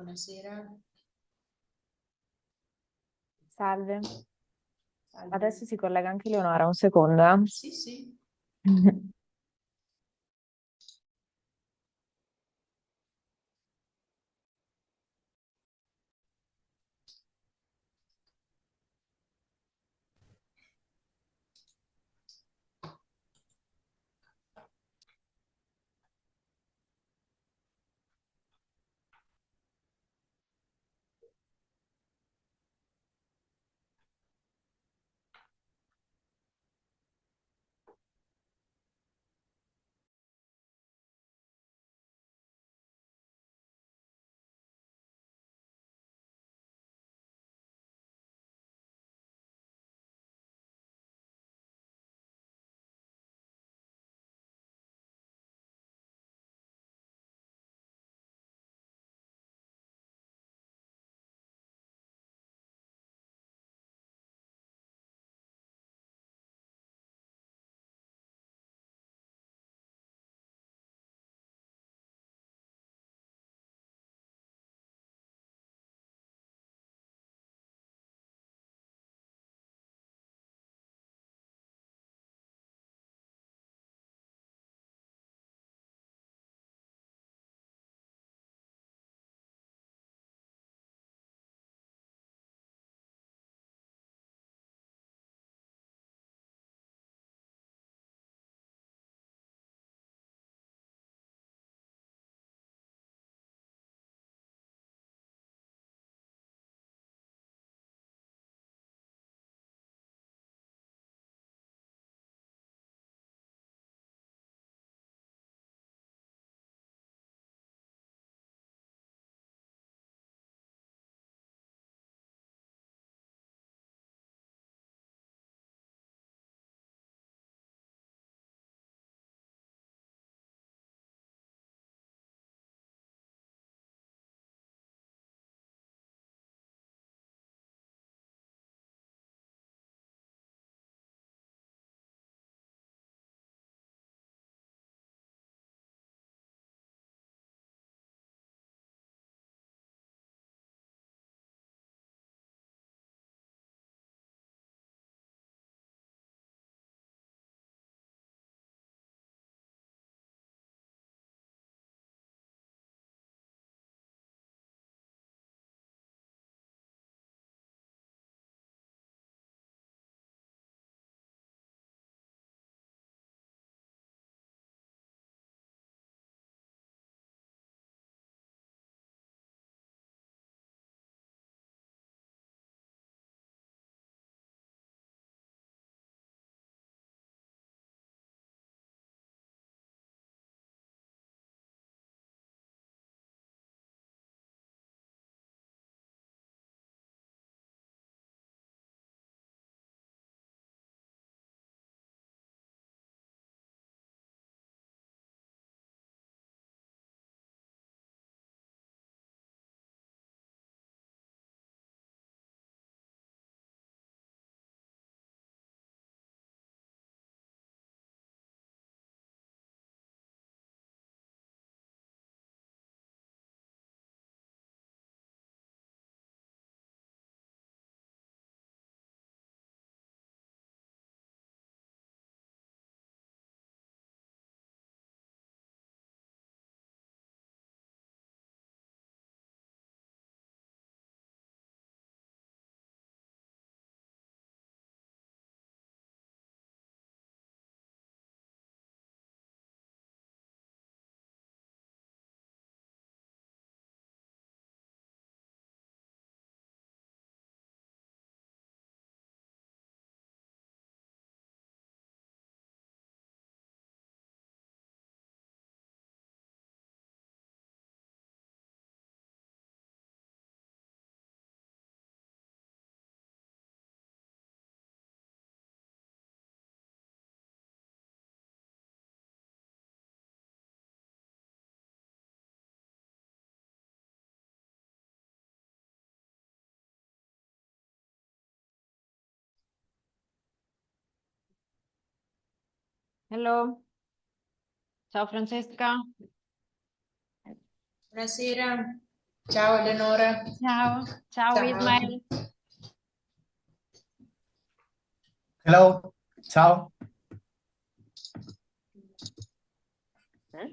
Buonasera. Salve. Salve. Adesso si collega anche Leonora, un secondo. Sì, sì. Hello. Ciao Francesca. Buonasera. Ciao Eleonora. Ciao, ciao Ciao. Ismail. Hello, ciao. Eh?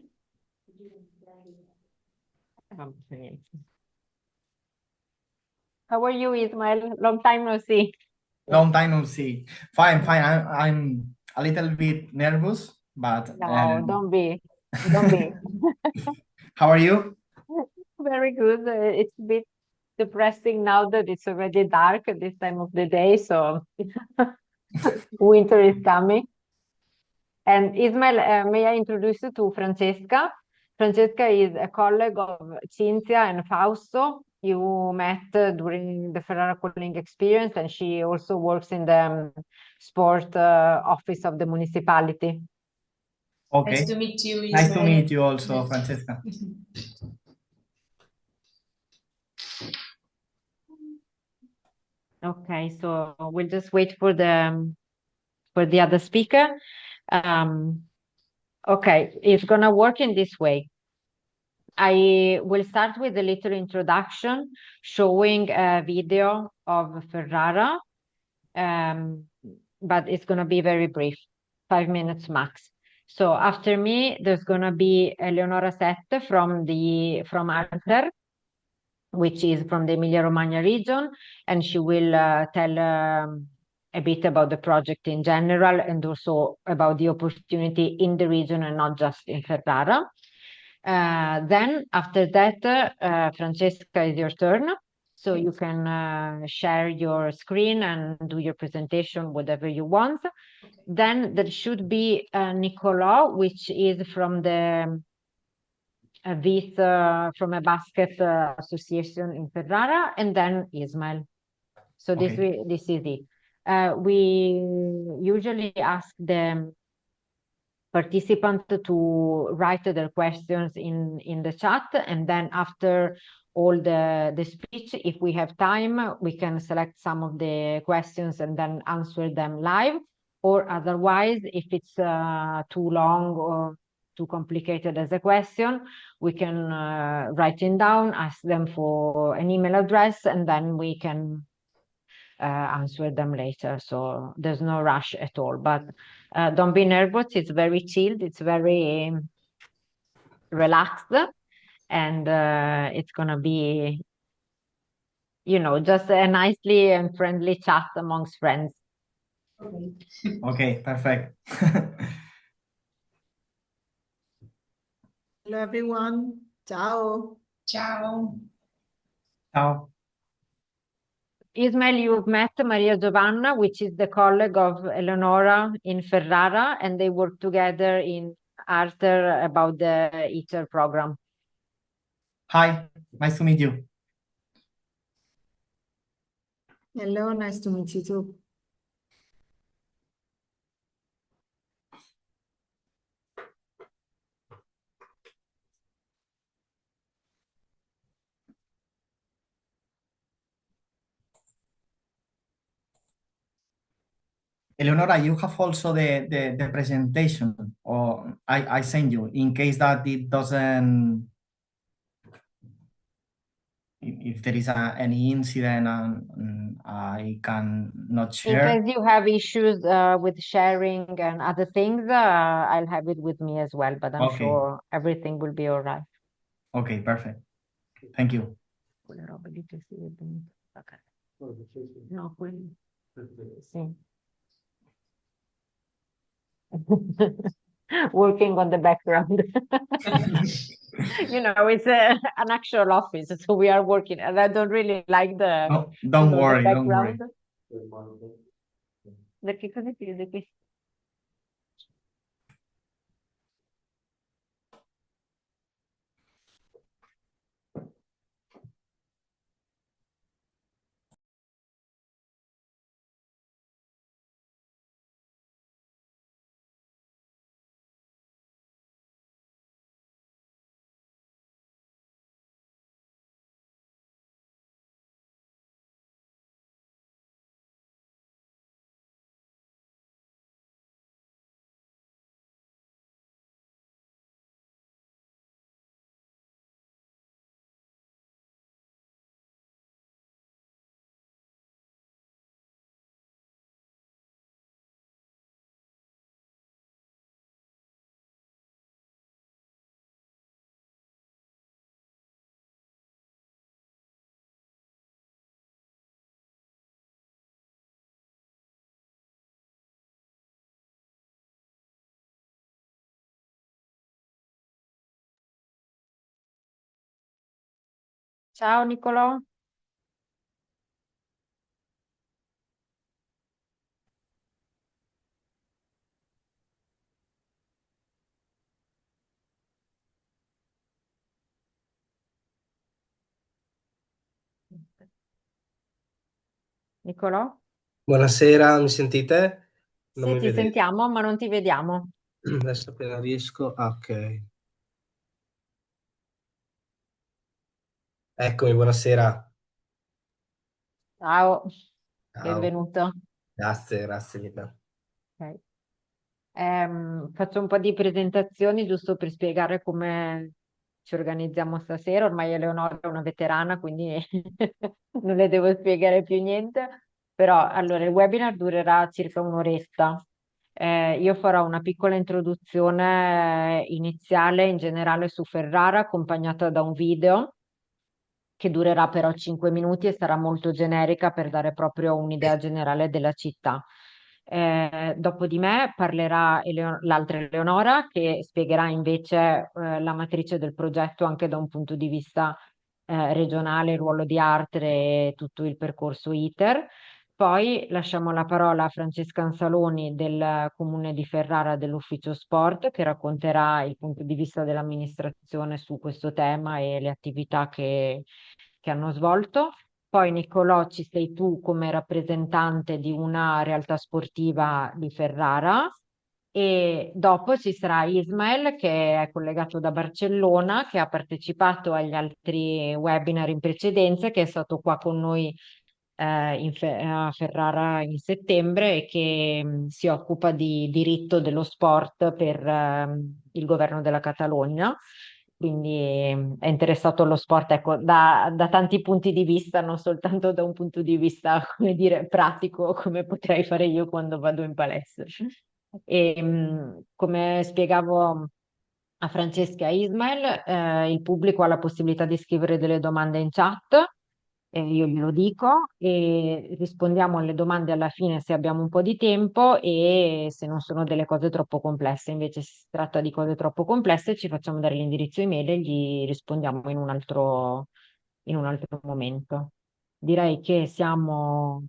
How are you, Ismail? Long time no see. Long time no see. Fine, fine. I'm a little bit nervous, but No, don't be. Don't be. how are you? Very good. It's a bit depressing now that it's already dark at this time of the day, so winter is coming. And Ismail, may I introduce you to Francesca? Francesca is a colleague of Cinzia and Fausto. You met during the Ferrara calling experience, and she also works in the sport office of the municipality. Nice Okay. to meet you, Nice to Ismail. meet you also, Francesca. Okay, so we'll just wait for the other speaker. Okay, it's gonna work in this way. I will start with a little introduction showing a video of Ferrara, um, but it's going to be very brief, 5 minutes max. So after me, there's going to be Eleonora Sette from Alter, which is from the Emilia-Romagna region, and she will tell a bit about the project in general and also about the opportunity in the region and not just in Ferrara. Then after that, Francesca, is your turn. So you can share your screen and do your presentation, whatever you want. Then there should be Nicola, which is from the from a basket association in Ferrara, and then Ismail. So Okay. this is it. We usually ask the participant to write their questions in the chat, and then after all the speech, if we have time, we can select some of the questions and then answer them live, or otherwise, if it's too long or too complicated as a question, we can write it down, ask them for an email address, and then we can answer them later. So there's no rush at all, but don't be nervous. It's very chilled. It's very relaxed, and it's gonna be, just a nicely and friendly chat amongst friends. Okay, perfect. Hello everyone. Ciao. Ciao. Ciao. Ismail, you've met Maria Giovanna, which is the colleague of Eleonora in Ferrara, and they work together in Arter about the ITER program. Hi, nice to meet you. Hello, nice to meet you too. Eleonora, you have also the presentation, or I send you in case that it doesn't, if there is any incident and I can not In share. case you have issues with sharing and other things, I'll have it with me as well, but I'm Okay, sure everything will be all right. okay, perfect. Thank you. Quelle robe lì che si vedono. Ok. No, quelli. Sì. Working on the background. It's an actual office, so we are working, and I don't really like No, don't the worry, don't worry. background. Perché cosa ti vedo qui? Ciao Nicolò. Nicolò? Buonasera, mi sentite? Non Sì, mi ti vedete? sentiamo, ma non ti vediamo. Adesso appena riesco. Ah, ok. Eccomi, buonasera. Ciao, Ciao. benvenuto. Grazie mille. Ok. Faccio un po' di presentazioni giusto per spiegare come ci organizziamo stasera. Ormai Eleonora è una veterana, quindi non le devo spiegare più niente. Però allora il webinar durerà circa un'oretta. Io farò una piccola introduzione iniziale in generale su Ferrara, accompagnata da un video che durerà però 5 minuti e sarà molto generica per dare proprio un'idea generale della città. Dopo di me parlerà l'altra Eleonora che spiegherà invece la matrice del progetto anche da un punto di vista regionale, il ruolo di arte e tutto il percorso ITER. Poi lasciamo la parola a Francesca Ansaloni del Comune di Ferrara dell'Ufficio Sport che racconterà il punto di vista dell'amministrazione su questo tema e le attività che hanno svolto. Poi Niccolò, ci sei tu come rappresentante di una realtà sportiva di Ferrara e dopo ci sarà Ismael che è collegato da Barcellona, che ha partecipato agli altri webinar in precedenza, che è stato qua con noi a Ferrara in settembre e che si occupa di diritto dello sport per il governo della Catalogna. Quindi è interessato allo sport, ecco, da tanti punti di vista, non soltanto da un punto di vista, come dire, pratico, come potrei fare io quando vado in palestra. E, come spiegavo a Francesca e Ismail, il pubblico ha la possibilità di scrivere delle domande in chat, io glielo dico, e rispondiamo alle domande alla fine se abbiamo un po' di tempo e se non sono delle cose troppo complesse. Invece, se si tratta di cose troppo complesse, ci facciamo dare l'indirizzo email e gli rispondiamo in un altro momento. Direi che siamo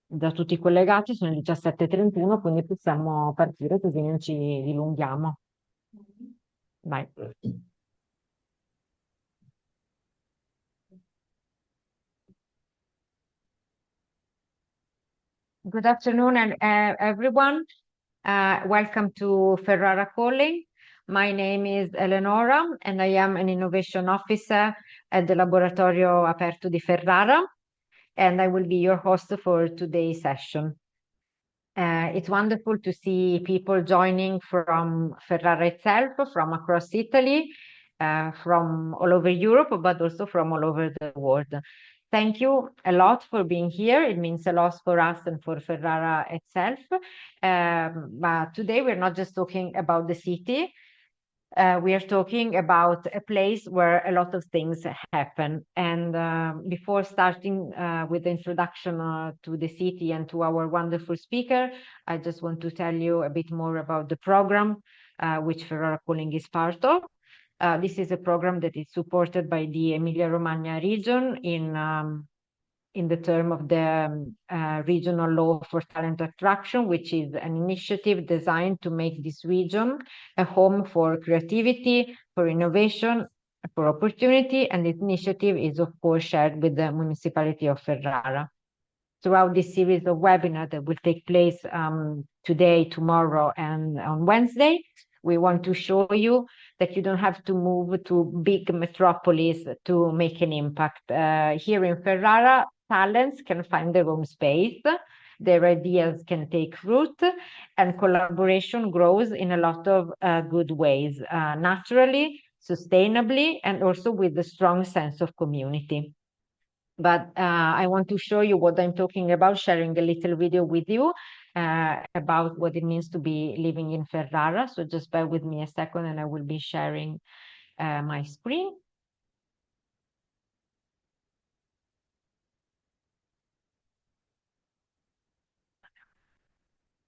già tutti collegati, sono le 17:31, quindi possiamo partire così non ci dilunghiamo. Vai. Good afternoon, everyone. Welcome to Ferrara Calling. My name is Eleonora, and I am an innovation officer at the Laboratorio Aperto di Ferrara, and I will be your host for today's session. It's wonderful to see people joining from Ferrara itself, from across Italy, from all over Europe, but also from all over the world. Thank you a lot for being here. It means a lot for us and for Ferrara itself. But today we're not just talking about the city. We are talking about a place where a lot of things happen. And before starting with the introduction to the city and to our wonderful speaker, I just want to tell you a bit more about the program which Ferrara Calling is part of. This is a program that is supported by the Emilia-Romagna region in the term of the regional law for talent attraction, which is an initiative designed to make this region a home for creativity, for innovation, for opportunity, and this initiative is of course shared with the municipality of Ferrara. Throughout this series of webinars that will take place today, tomorrow, and on Wednesday, we want to show you that you don't have to move to big metropolis to make an impact. Here in Ferrara, talents can find their own space, their ideas can take root, and collaboration grows in a lot of good ways, naturally, sustainably, and also with a strong sense of community. But I want to show you what I'm talking about, sharing a little video with you about what it means to be living in Ferrara. So just bear with me a second and I will be sharing my screen.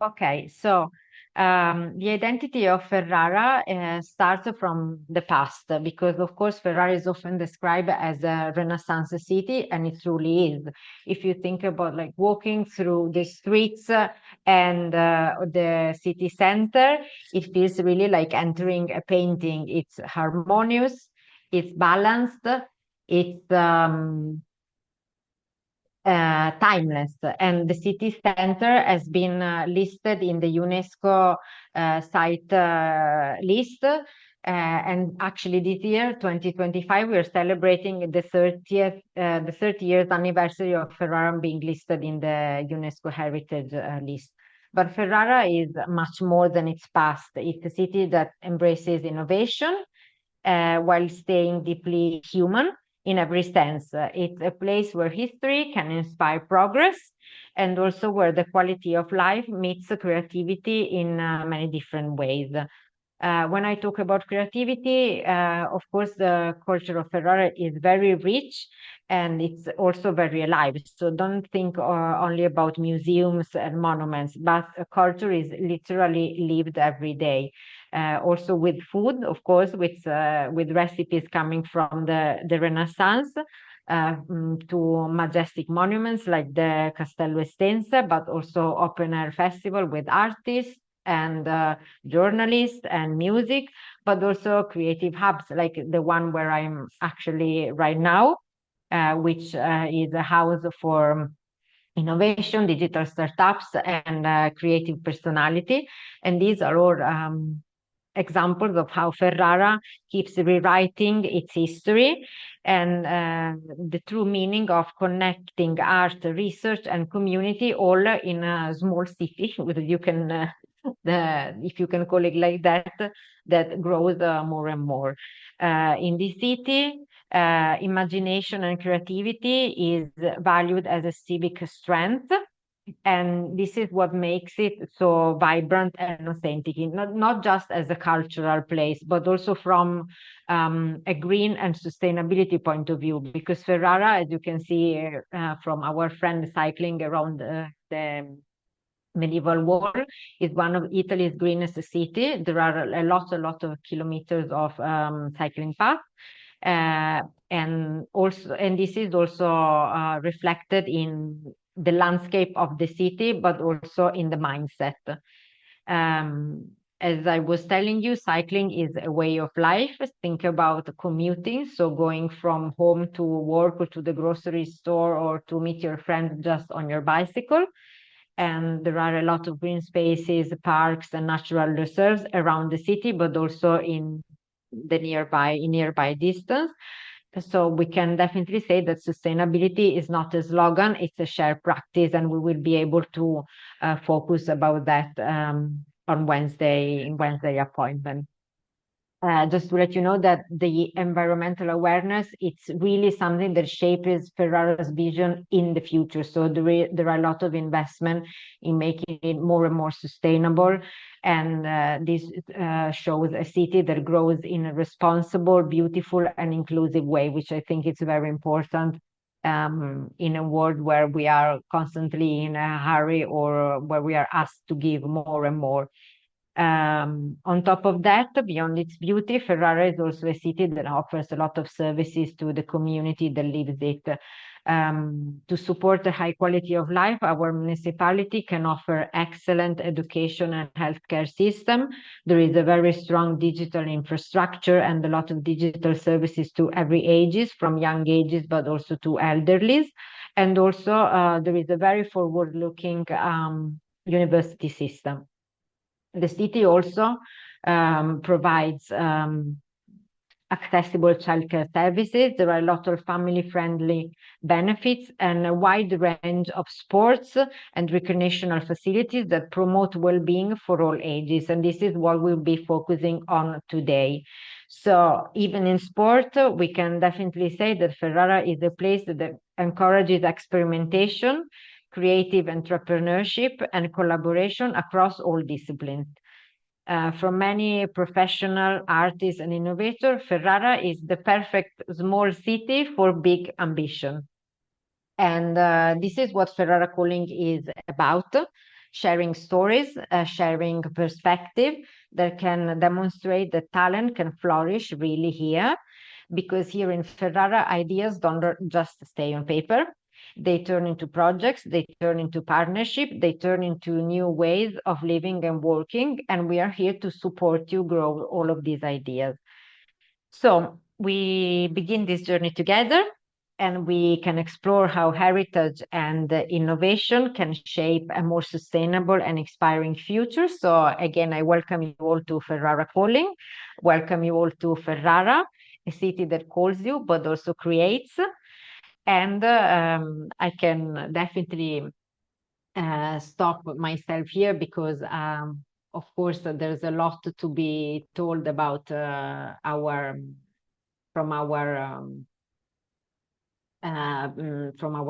Okay, so The identity of Ferrara starts from the past because, of course, Ferrara is often described as a Renaissance city, and it truly is. If you think about like walking through the streets and the city center, it feels really like entering a painting. It's harmonious, it's balanced, it's timeless, and the city center has been listed in the UNESCO site list. And actually, this year, 2025, we are celebrating the 30 years anniversary of Ferrara being listed in the UNESCO Heritage list. But Ferrara is much more than its past. It's a city that embraces innovation while staying deeply human in every sense. It's a place where history can inspire progress and also where the quality of life meets creativity in many different ways. When I talk about creativity, of course, the culture of Ferrara is very rich and it's also very alive. So don't think only about museums and monuments, but culture is literally lived every day. Also with food, of course, with recipes coming from the Renaissance to majestic monuments like the Castello Estense, but also open air festival with artists and journalists and music, but also creative hubs like the one where I'm actually right now, which is a house for innovation, digital startups, and creative personality. And these are all examples of how Ferrara keeps rewriting its history and the true meaning of connecting art, research, and community all in a small city. You can, if you can call it like that, that grows more and more. In this city, imagination and creativity is valued as a civic strength. And this is what makes it so vibrant and authentic, not just as a cultural place, but also from a green and sustainability point of view. Because Ferrara, as you can see from our friend cycling around the medieval wall, is one of Italy's greenest city. There are a lot of kilometers of cycling paths. And this is also reflected in the landscape of the city, but also in the mindset. As I was telling you, cycling is a way of life. Think about commuting, so going from home to work or to the grocery store or to meet your friends just on your bicycle. And there are a lot of green spaces, parks, and natural reserves around the city, but also in nearby distance. So we can definitely say that sustainability is not a slogan, it's a shared practice, and we will be able to focus about that on Wednesday appointment. Just to let you know that the environmental awareness, it's really something that shapes Ferrara's vision in the future. So there are a lot of investment in making it more and more sustainable. And this shows a city that grows in a responsible, beautiful, and inclusive way, which I think is very important in a world where we are constantly in a hurry or where we are asked to give more and more. On top of that, beyond its beauty, Ferrara is also a city that offers a lot of services to the community that lives it. To support a high quality of life, our municipality can offer excellent education and healthcare system. There is a very strong digital infrastructure and a lot of digital services to every ages, from young ages, but also to elderlies. And also there is a very forward-looking university system. The city also provides accessible childcare services. There are a lot of family-friendly benefits and a wide range of sports and recreational facilities that promote well-being for all ages. And this is what we'll be focusing on today. So even in sport, we can definitely say that Ferrara is a place that encourages experimentation, creative entrepreneurship, and collaboration across all disciplines. From many professional artists and innovators, Ferrara is the perfect small city for big ambition. And this is what Ferrara Calling is about, sharing stories, sharing perspective that can demonstrate that talent can flourish really here, because here in Ferrara, ideas don't just stay on paper. They turn into projects, they turn into partnership, they turn into new ways of living and working, and we are here to support you grow all of these ideas. So we begin this journey together, and we can explore how heritage and innovation can shape a more sustainable and inspiring future. So again, I welcome you all to Ferrara Calling, welcome you all to Ferrara, a city that calls you, but also creates. And I can definitely stop myself here because, of course, there's a lot to be told about from our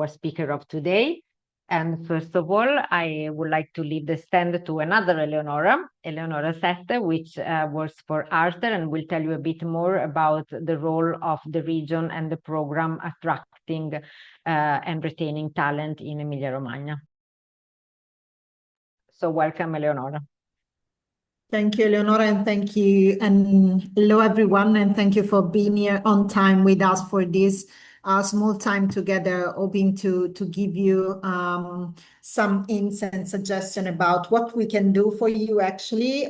speaker of today. And first of all, I would like to leave the stand to another Eleonora Sette, which works for Arter and will tell you a bit more about the role of the region and the program attracting and retaining talent in Emilia-Romagna. So welcome, Eleonora. Thank you, Eleonora, and thank you. And hello, everyone, and thank you for being here on time with us for this small time together, hoping to give you some hints and suggestion about what we can do for you actually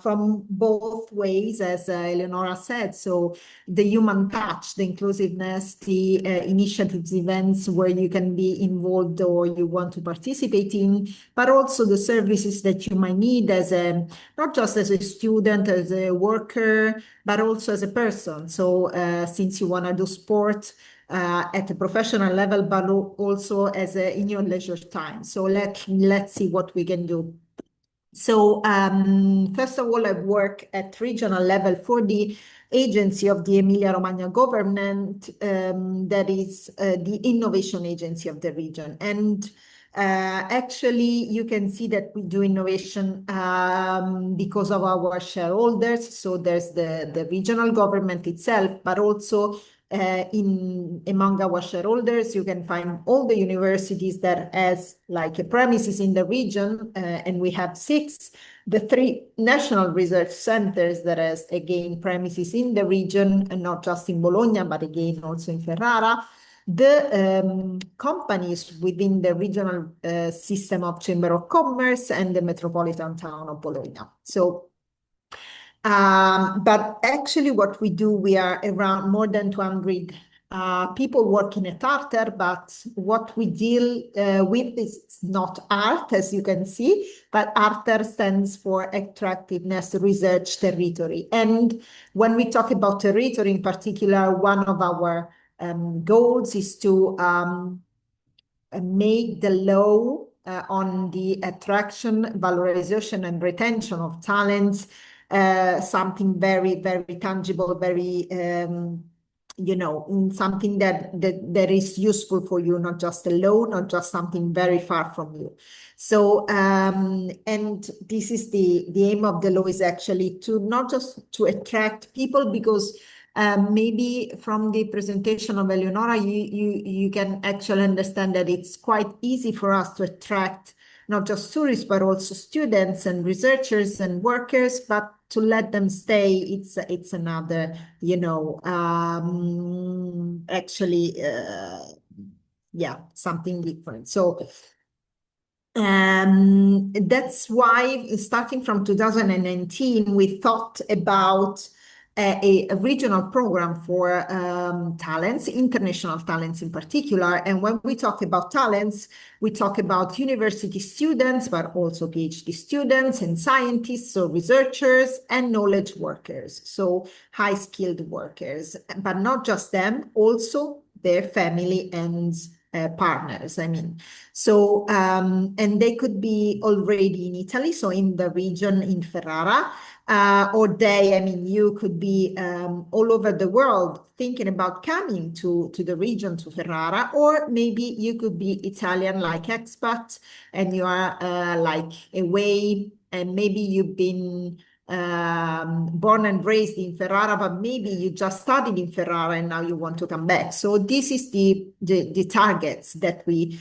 from both ways, as Eleonora said. So the human touch, the inclusiveness, the initiatives, events where you can be involved or you want to participate in, but also the services that you might need as a, not just as a student, as a worker, but also as a person. So since you want to do sport, at a professional level, but also as in your leisure time. So let's see what we can do. So first of all, I work at regional level for the agency of the Emilia-Romagna government, that is the innovation agency of the region. And actually, you can see that we do innovation because of our shareholders. So there's the regional government itself, but also among our shareholders, you can find all the universities that has like a premises in the region, and we have 6, the 3 national research centers that has again premises in the region, and not just in Bologna, but again also in Ferrara. The companies within the regional system of Chamber of Commerce and the metropolitan town of Bologna. So but actually what we do, we are around more than 200 people working at Arter, but what we deal with is not art, as you can see, but Arter stands for Attractiveness Research Territory. And when we talk about territory in particular, one of our goals is to make the law on the attraction, valorization, and retention of talents something very, very tangible, very, something that is useful for you, not just a law, not just something very far from you. So, and this is the aim of the law is actually to not just to attract people, because maybe from the presentation of Eleonora, you can actually understand that it's quite easy for us to attract not just tourists, but also students and researchers and workers, but to let them stay, it's another, actually, yeah, something different. So that's why starting from 2019, we thought about a regional program for talents, international talents in particular. And when we talk about talents, we talk about university students, but also PhD students and scientists, so researchers and knowledge workers, so high-skilled workers, but not just them, also their family and partners, I mean. So, and they could be already in Italy, so in the region in Ferrara, or you could be all over the world thinking about coming to the region, to Ferrara, or maybe you could be Italian like expat and you are like away, and maybe you've been born and raised in Ferrara, but maybe you just studied in Ferrara and now you want to come back. So this is the targets that we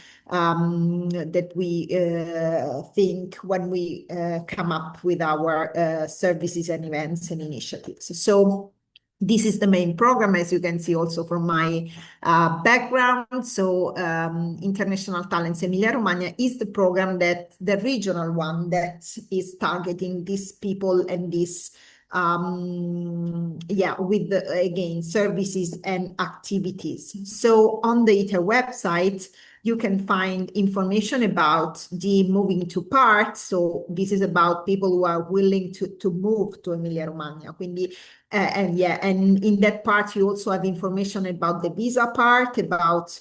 think when we come up with our services and events and initiatives. So this is the main program, as you can see also from my background. So International Talents Emilia-Romagna is the program that the regional one that is targeting these people and this with again services and activities. So on the ITER website, you can find information about the moving to part. So this is about people who are willing to move to Emilia-Romagna. Quindi, and in that part, you also have information about the visa part, about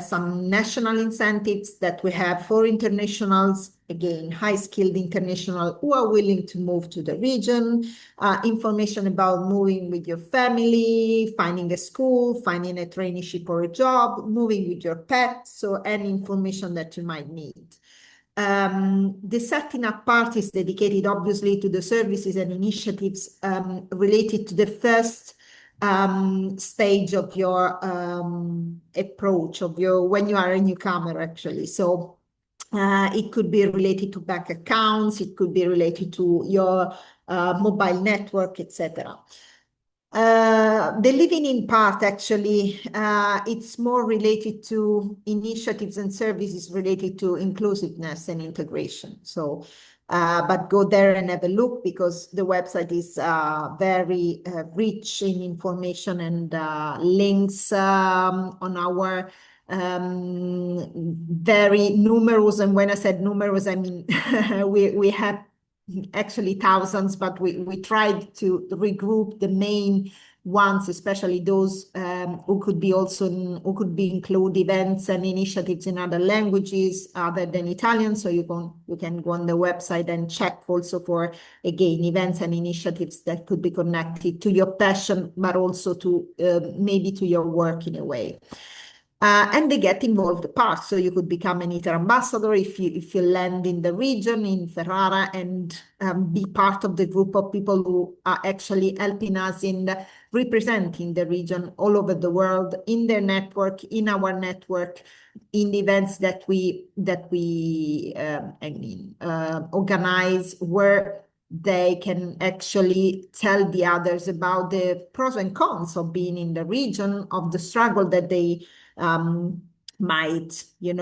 some national incentives that we have for internationals, again, high-skilled international who are willing to move to the region, information about moving with your family, finding a school, finding a traineeship or a job, moving with your pet, so any information that you might need. The setting up part is dedicated obviously to the services and initiatives related to the first stage of your approach of your when you are a newcomer actually. So it could be related to bank accounts, it could be related to your mobile network, etc. The living in part actually, it's more related to initiatives and services related to inclusiveness and integration. So, but go there and have a look because the website is very rich in information and links on our very numerous, and when I said numerous, I mean we have actually thousands, but we tried to regroup the main ones, especially those who could be include events and initiatives in other languages other than Italian. So you can go on the website and check also for again events and initiatives that could be connected to your passion, but also to maybe to your work in a way. And they get involved part. So you could become an ITER ambassador if you land in the region in Ferrara and be part of the group of people who are actually helping us in representing the region all over the world in their network, in our network, in the events that we organize where they can actually tell the others about the pros and cons of being in the region, of the struggle that they might, they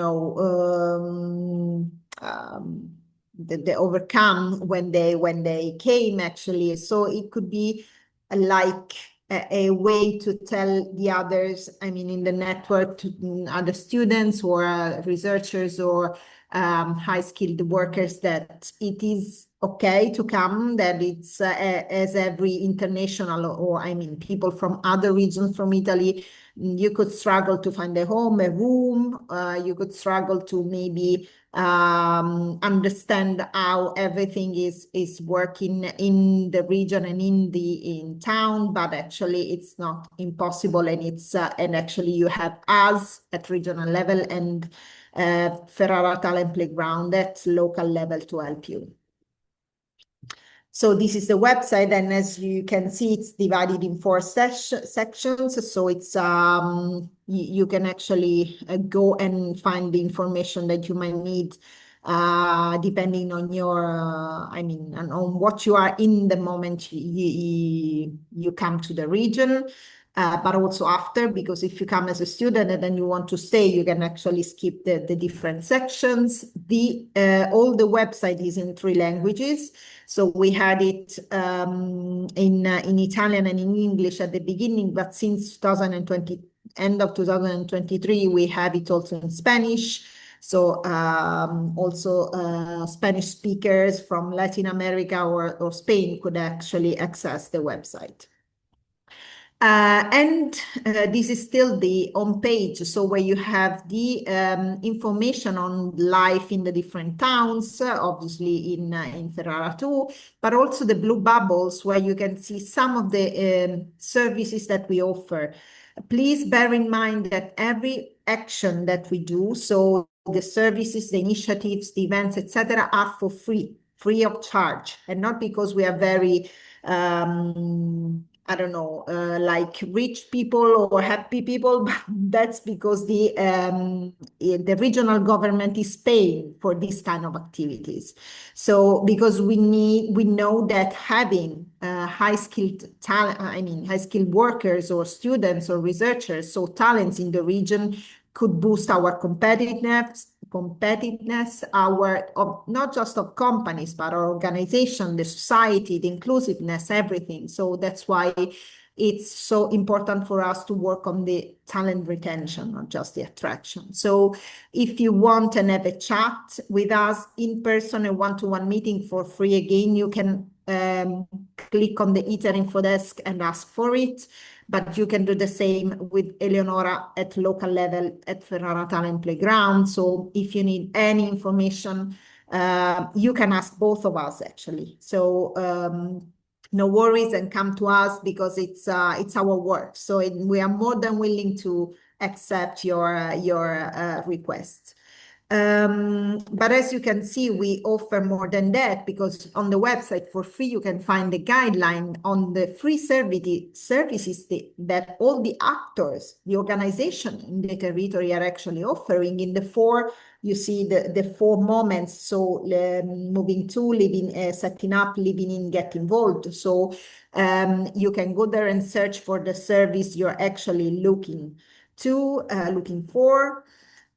overcome when they came actually. So it could be like a way to tell the others, I mean, in the network, to other students or researchers or high-skilled workers that it is okay to come, that it's as every international or I mean people from other regions from Italy, you could struggle to find a home, a room, you could struggle to maybe understand how everything is working in the region and in town, but actually it's not impossible, and it's and actually you have us at regional level and Ferrara Talent Playground at local level to help you. So this is the website, and as you can see, it's divided in 4 sections. So it's you can actually go and find the information that you might need depending on your, I mean, on what you are in the moment you come to the region. But also after, because if you come as a student and then you want to stay, you can actually skip the different sections. All the website is in 3 languages. So we had it in Italian and in English at the beginning, but since 2020, end of 2023, we have it also in Spanish. So also Spanish speakers from Latin America or Spain could actually access the website. And this is still the home page, so where you have the information on life in the different towns, obviously in Ferrara too, but also the blue bubbles where you can see some of the services that we offer. Please bear in mind that every action that we do, so the services, the initiatives, the events, etc., are for free free of charge, and not because we are very, I don't know, like rich people or happy people, but that's because the regional government is paying for this kind of activities. So because we know that having high-skilled talent, high-skilled workers or students or researchers, so talents in the region, could boost our competitiveness, not just of companies, but our organization, the society, the inclusiveness, everything. So that's why it's so important for us to work on the talent retention, not just the attraction. So if you want and have a chat with us in person, a one-to-one meeting for free, again, you can click on the ITER info desk and ask for it. But you can do the same with Eleonora at local level at Ferrara Talent Playground. So if you need any information, you can ask both of us actually. So no worries, and come to us because it's our work. So we are more than willing to accept your request. But as you can see, we offer more than that, because on the website for free, you can find the guideline on the free services that all the actors, the organization in the territory are actually offering in the four, you see the 4 moments. So moving to, living, setting up, living in, get involved. So you can go there and search for the service you're actually looking for.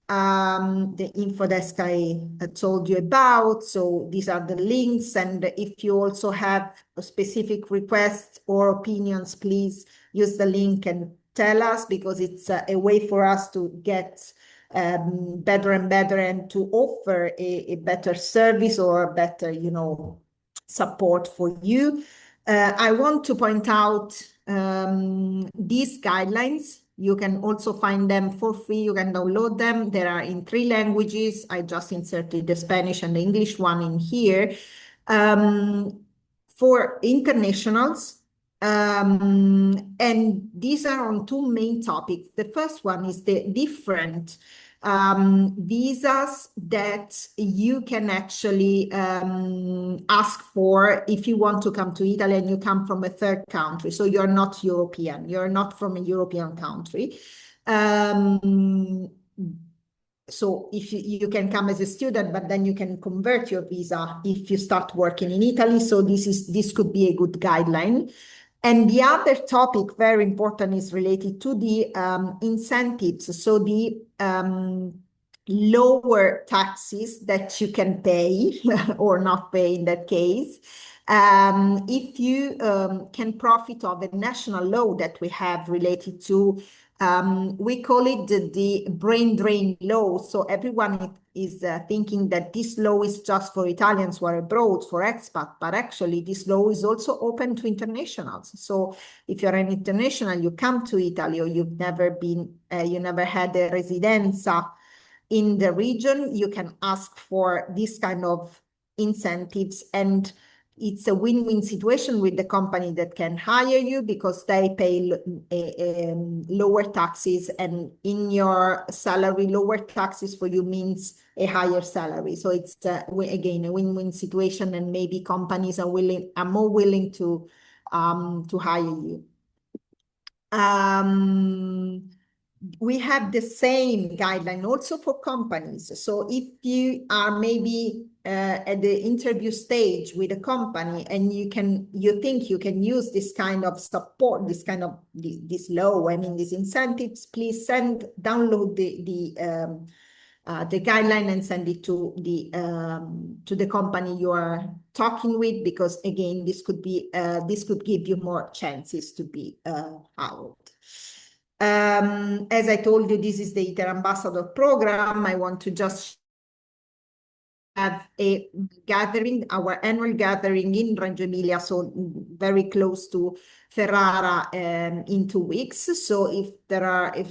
The info desk I told you about. So these are the links. And if you also have a specific requests or opinions, please use the link and tell us, because it's a way for us to get better and better, and to offer a better service or better, support for you. I want to point out these guidelines. You can also find them for free. You can download them. They are in 3 languages. I just inserted the Spanish and the English one in here. For internationals, and these are on 2 main topics. The first one is the different visas that you can actually ask for if you want to come to Italy and you come from a third country. So you're not European, you're not from a European country. So if you can come as a student, but then you can convert your visa if you start working in Italy. So this could be a good guideline. And the other topic, very important, is related to the incentives. So the lower taxes that you can pay or not pay in that case, if you can profit of a national law that we have related to, we call it the brain drain law. So everyone is thinking that this law is just for Italians who are abroad, for expat, but actually this law is also open to internationals. So if you're an international, you come to Italy, or you've never been, you never had a residenza in the region, you can ask for this kind of incentives, and it's a win-win situation with the company that can hire you, because they pay lower taxes, and in your salary, lower taxes for you means a higher salary. So it's again a win-win situation, and maybe companies are more willing to hire you. We have the same guideline also for companies. So if you are maybe at the interview stage with a company, and you think you can use this kind of support, this law, these incentives, please download the guideline and send it to the company you are talking with, because again, this could give you more chances to be hired. As I told you, this is the ITER Ambassador program. I want to just have a gathering, our annual gathering in Reggio Emilia, so very close to Ferrara, in 2 weeks. So if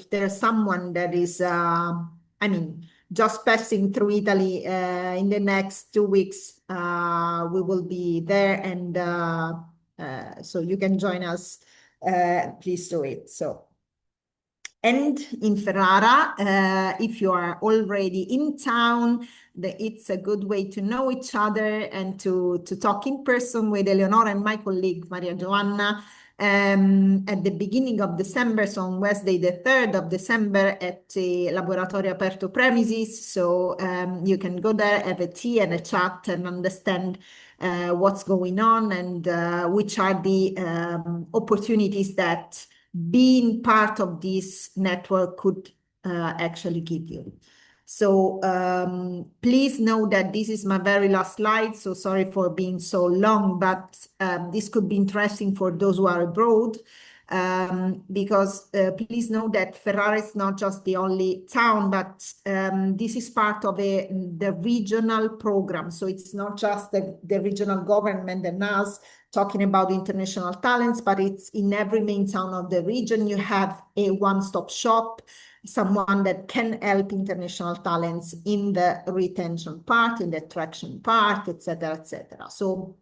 there's someone that is, just passing through Italy in the next 2 weeks, we will be there, and so you can join us. Please do it. So. And in Ferrara, if you are already in town, it's a good way to know each other and to talk in person with Eleonora and my colleague Maria Giovanna at the beginning of December, so on Wednesday, the 3rd of December at the Laboratorio Aperto premises. So you can go there, have a tea and a chat and understand what's going on and which are the opportunities that being part of this network could actually give you. So please know that this is my very last slide, so sorry for being so long, but this could be interesting for those who are abroad, because please know that Ferrara is not just the only town, but this is part of the regional program. So it's not just the regional government and us talking about international talents, but it's in every main town of the region. You have a one-stop shop, someone that can help international talents in the retention part, in the attraction part, etc., etc. So,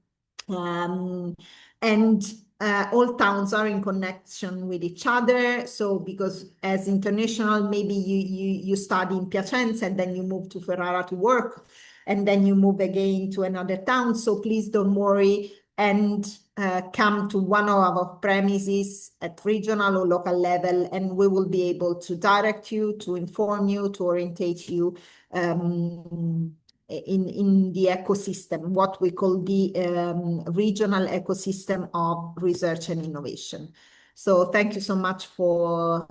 all towns are in connection with each other. So, because as international, maybe you study in Piacenza and then you move to Ferrara to work, and then you move again to another town. So please don't worry and come to one of our premises at regional or local level, and we will be able to direct you, to inform you, to orientate you in the ecosystem, what we call the regional ecosystem of research and innovation. So thank you so much for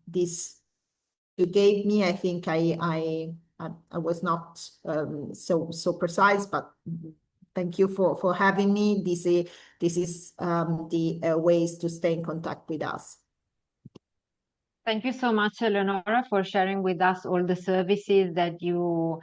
this you gave me. I think I was not so precise, but thank you for having me. This is the ways to stay in contact with us. Thank you so much, Eleonora, for sharing with us all the services that you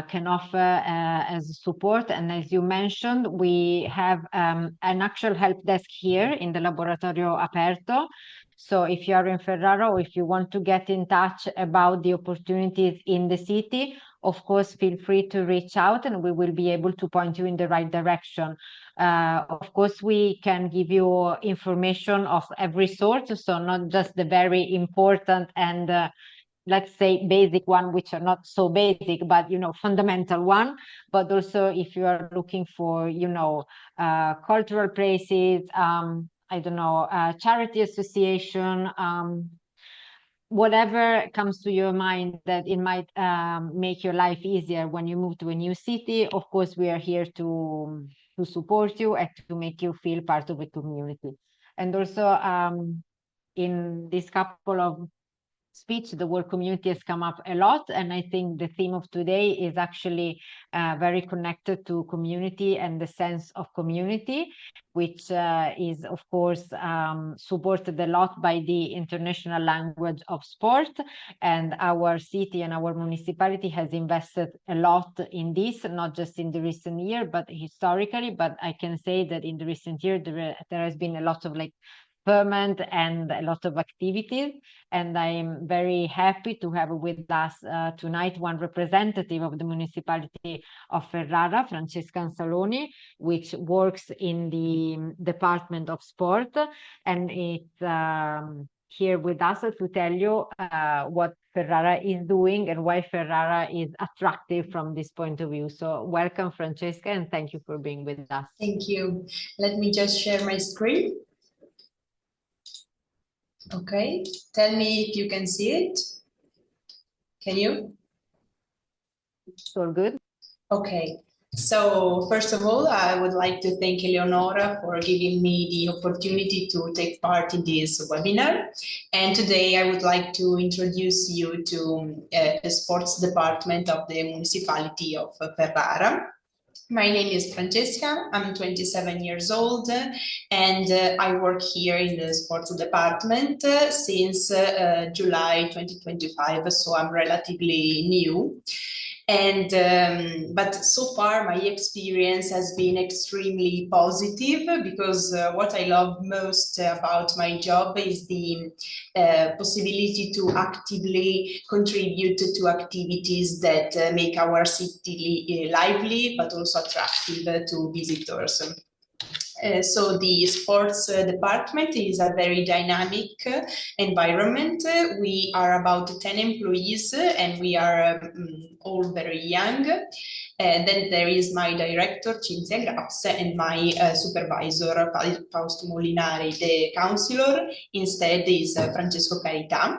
can offer as support. And as you mentioned, we have an actual help desk here in the Laboratorio Aperto. So if you are in Ferrara or if you want to get in touch about the opportunities in the city, of course, feel free to reach out and we will be able to point you in the right direction. Of course, we can give you information of every sort, so not just the very important and let's say basic one, which are not so basic, but fundamental one. But also, if you are looking for cultural places, I don't know, charity association, whatever comes to your mind that it might make your life easier when you move to a new city. Of course, we are here to support you and to make you feel part of a community. And also in this couple of speech, the word community has come up a lot, and I think the theme of today is actually very connected to community and the sense of community, which is of course supported a lot by the international language of sport, and our city and our municipality has invested a lot in this, not just in the recent year but historically. But I can say that in the recent year there has been a lot of ferment and a lot of activities, and I'm very happy to have with us tonight one representative of the municipality of Ferrara, Francesca Ansaloni, which works in the Department of Sport, and it's here with us to tell you what Ferrara is doing and why Ferrara is attractive from this point of view. So welcome, Francesca, and thank you for being with us. Thank you. Let me just share my screen. Okay, tell me if you can see it. Can you? It's all good. Okay, so first of all, I would like to thank Eleonora for giving me the opportunity to take part in this webinar. And today I would like to introduce you to the sports department of the municipality of Ferrara. My name is Francesca, I'm 27 years old, and I work here in the sports department since July 2025, so I'm relatively new. And but so far my experience has been extremely positive, because what I love most about my job is the possibility to actively contribute to activities that make our city lively but also attractive to visitors. So the sports department is a very dynamic environment. We are about 10 employees and we are all very young. Then there is my director, Cinzia Graps, and my supervisor, Fausto Molinari. The counselor instead is Francesco Carità.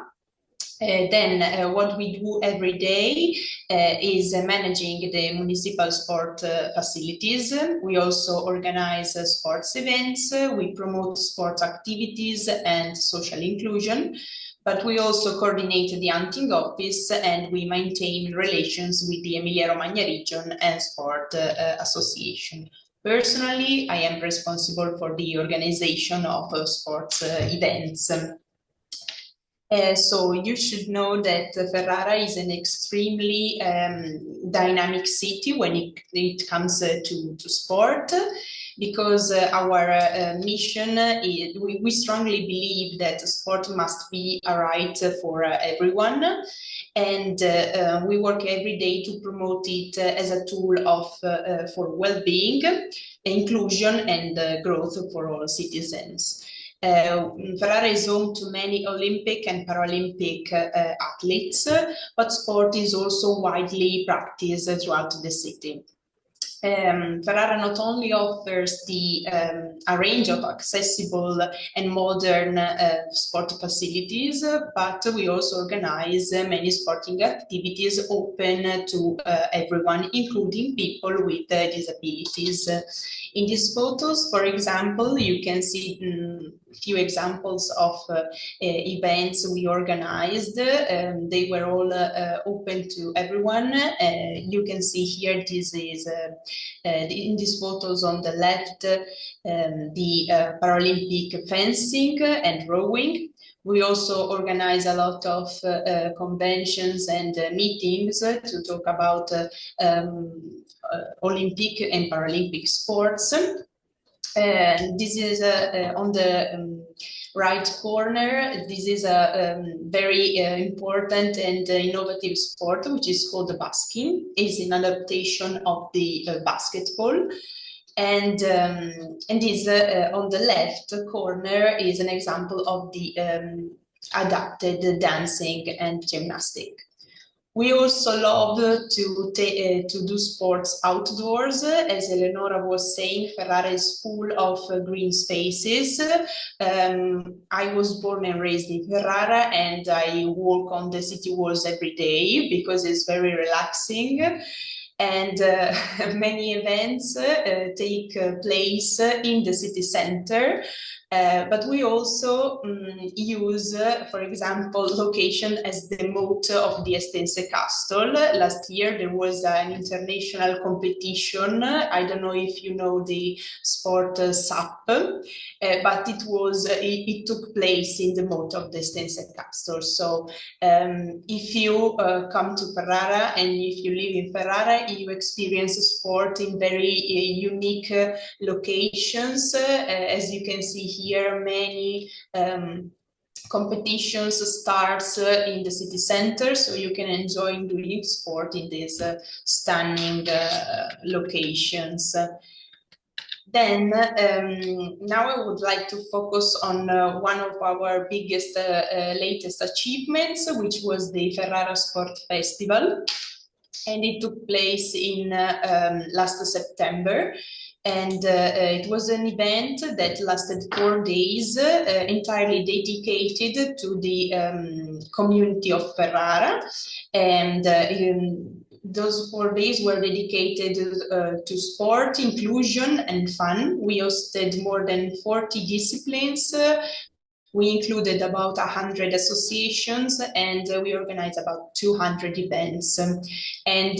Then what we do every day is managing the municipal sport facilities. We also organize sports events, we promote sports activities and social inclusion, but we also coordinate the hunting office and we maintain relations with the Emilia-Romagna region and sport association. Personally, I am responsible for the organization of sports events. So you should know that Ferrara is an extremely dynamic city when it comes to sport, because our mission is, we strongly believe that sport must be a right for everyone, and we work every day to promote it as a tool of for well-being, inclusion and growth for all citizens. Ferrara is home to many Olympic and Paralympic athletes, but sport is also widely practiced throughout the city. Ferrara not only offers a range of accessible and modern sport facilities, but we also organize many sporting activities open to everyone, including people with disabilities. In these photos, for example, you can see a few examples of events we organized. They were all open to everyone. You can see here, this is in these photos on the left, the Paralympic fencing and rowing. We also organize a lot of conventions and meetings to talk about Olympic and Paralympic sports. This is on the right corner. This is a very important and innovative sport, which is called basking. It's an adaptation of the basketball. And this on the left corner is an example of the adapted dancing and gymnastic. We also love to do sports outdoors. As Eleonora was saying, Ferrara is full of green spaces. I was born and raised in Ferrara, and I walk on the city walls every day because it's very relaxing. And many events take place in the city center. But we also use, for example, location as the moat of the Estense Castle. Last year there was an international competition. I don't know if you know the sport SAP, but it took place in the moat of the Estense Castle. So if you come to Ferrara and if you live in Ferrara, you experience sport in very unique locations. As you can see here, many competitions starts in the city center, so you can enjoy doing sport in these stunning locations. Then now I would like to focus on one of our biggest latest achievements, which was the Ferrara Sport Festival, and it took place in last September. And it was an event that lasted 4 days, entirely dedicated to the community of Ferrara. And those 4 days were dedicated to sport, inclusion, and fun. We hosted more than 40 disciplines. We included about 100 associations, and we organized about 200 events. And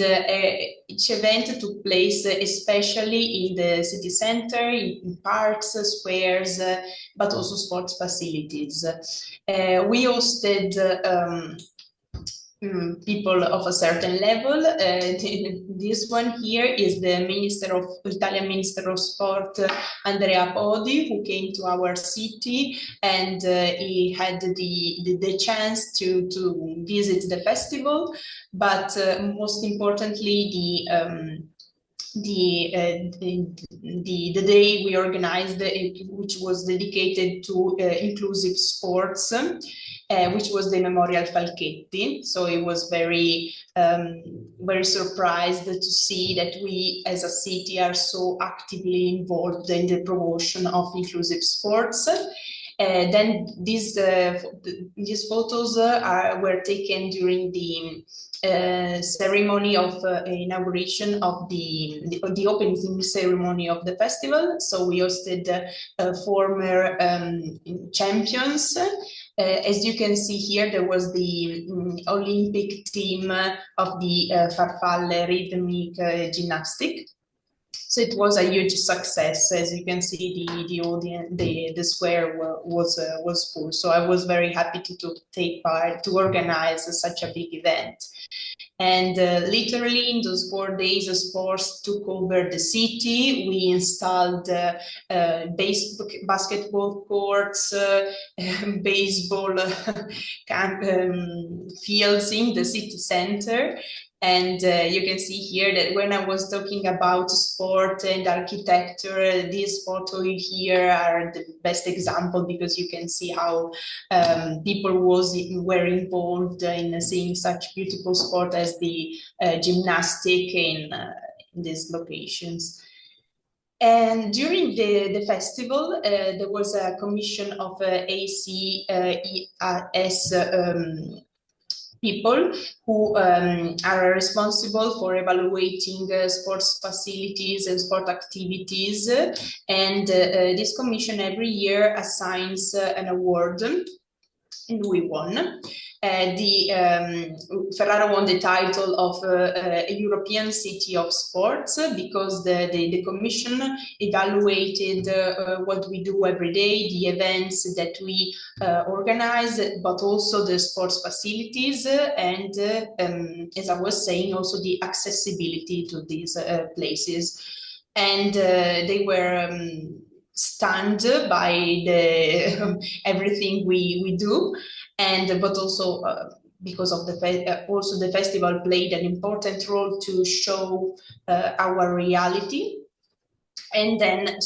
each event took place especially in the city center, in parks, squares, but also sports facilities. We hosted people of a certain level. This one here is the Italian Minister of Sport, Andrea Podi, who came to our city, and he had the chance to visit the festival. But most importantly, the day we organized, which was dedicated to inclusive sports, which was the Memorial Falchetti. So it was very surprised to see that we as a city are so actively involved in the promotion of inclusive sports. Then these photos were taken during the ceremony of inauguration of the opening ceremony of the festival. So we hosted former champions. As you can see here, there was the Olympic team of the farfalle rhythmic gymnastic. So it was a huge success. As you can see, the audience, the square was full. So I was very happy to take part, to organize such a big event. And literally in those 4 days, sports took over the city. We installed basketball courts, baseball fields in the city center. And you can see here that when I was talking about sport and architecture, these photos here are the best example, because you can see how people were involved in seeing such beautiful sport as the gymnastic in these locations. And during the festival, there was a commission of ACES people who are responsible for evaluating sports facilities and sport activities. And this commission every year assigns an award, and we won. Ferrara won the title of a European City of Sports, because the Commission evaluated what we do every day, the events that we organize, but also the sports facilities, and as I was saying, also the accessibility to these places. And they were stunned by everything we do. And but also because of also the festival played an important role to show our reality. And then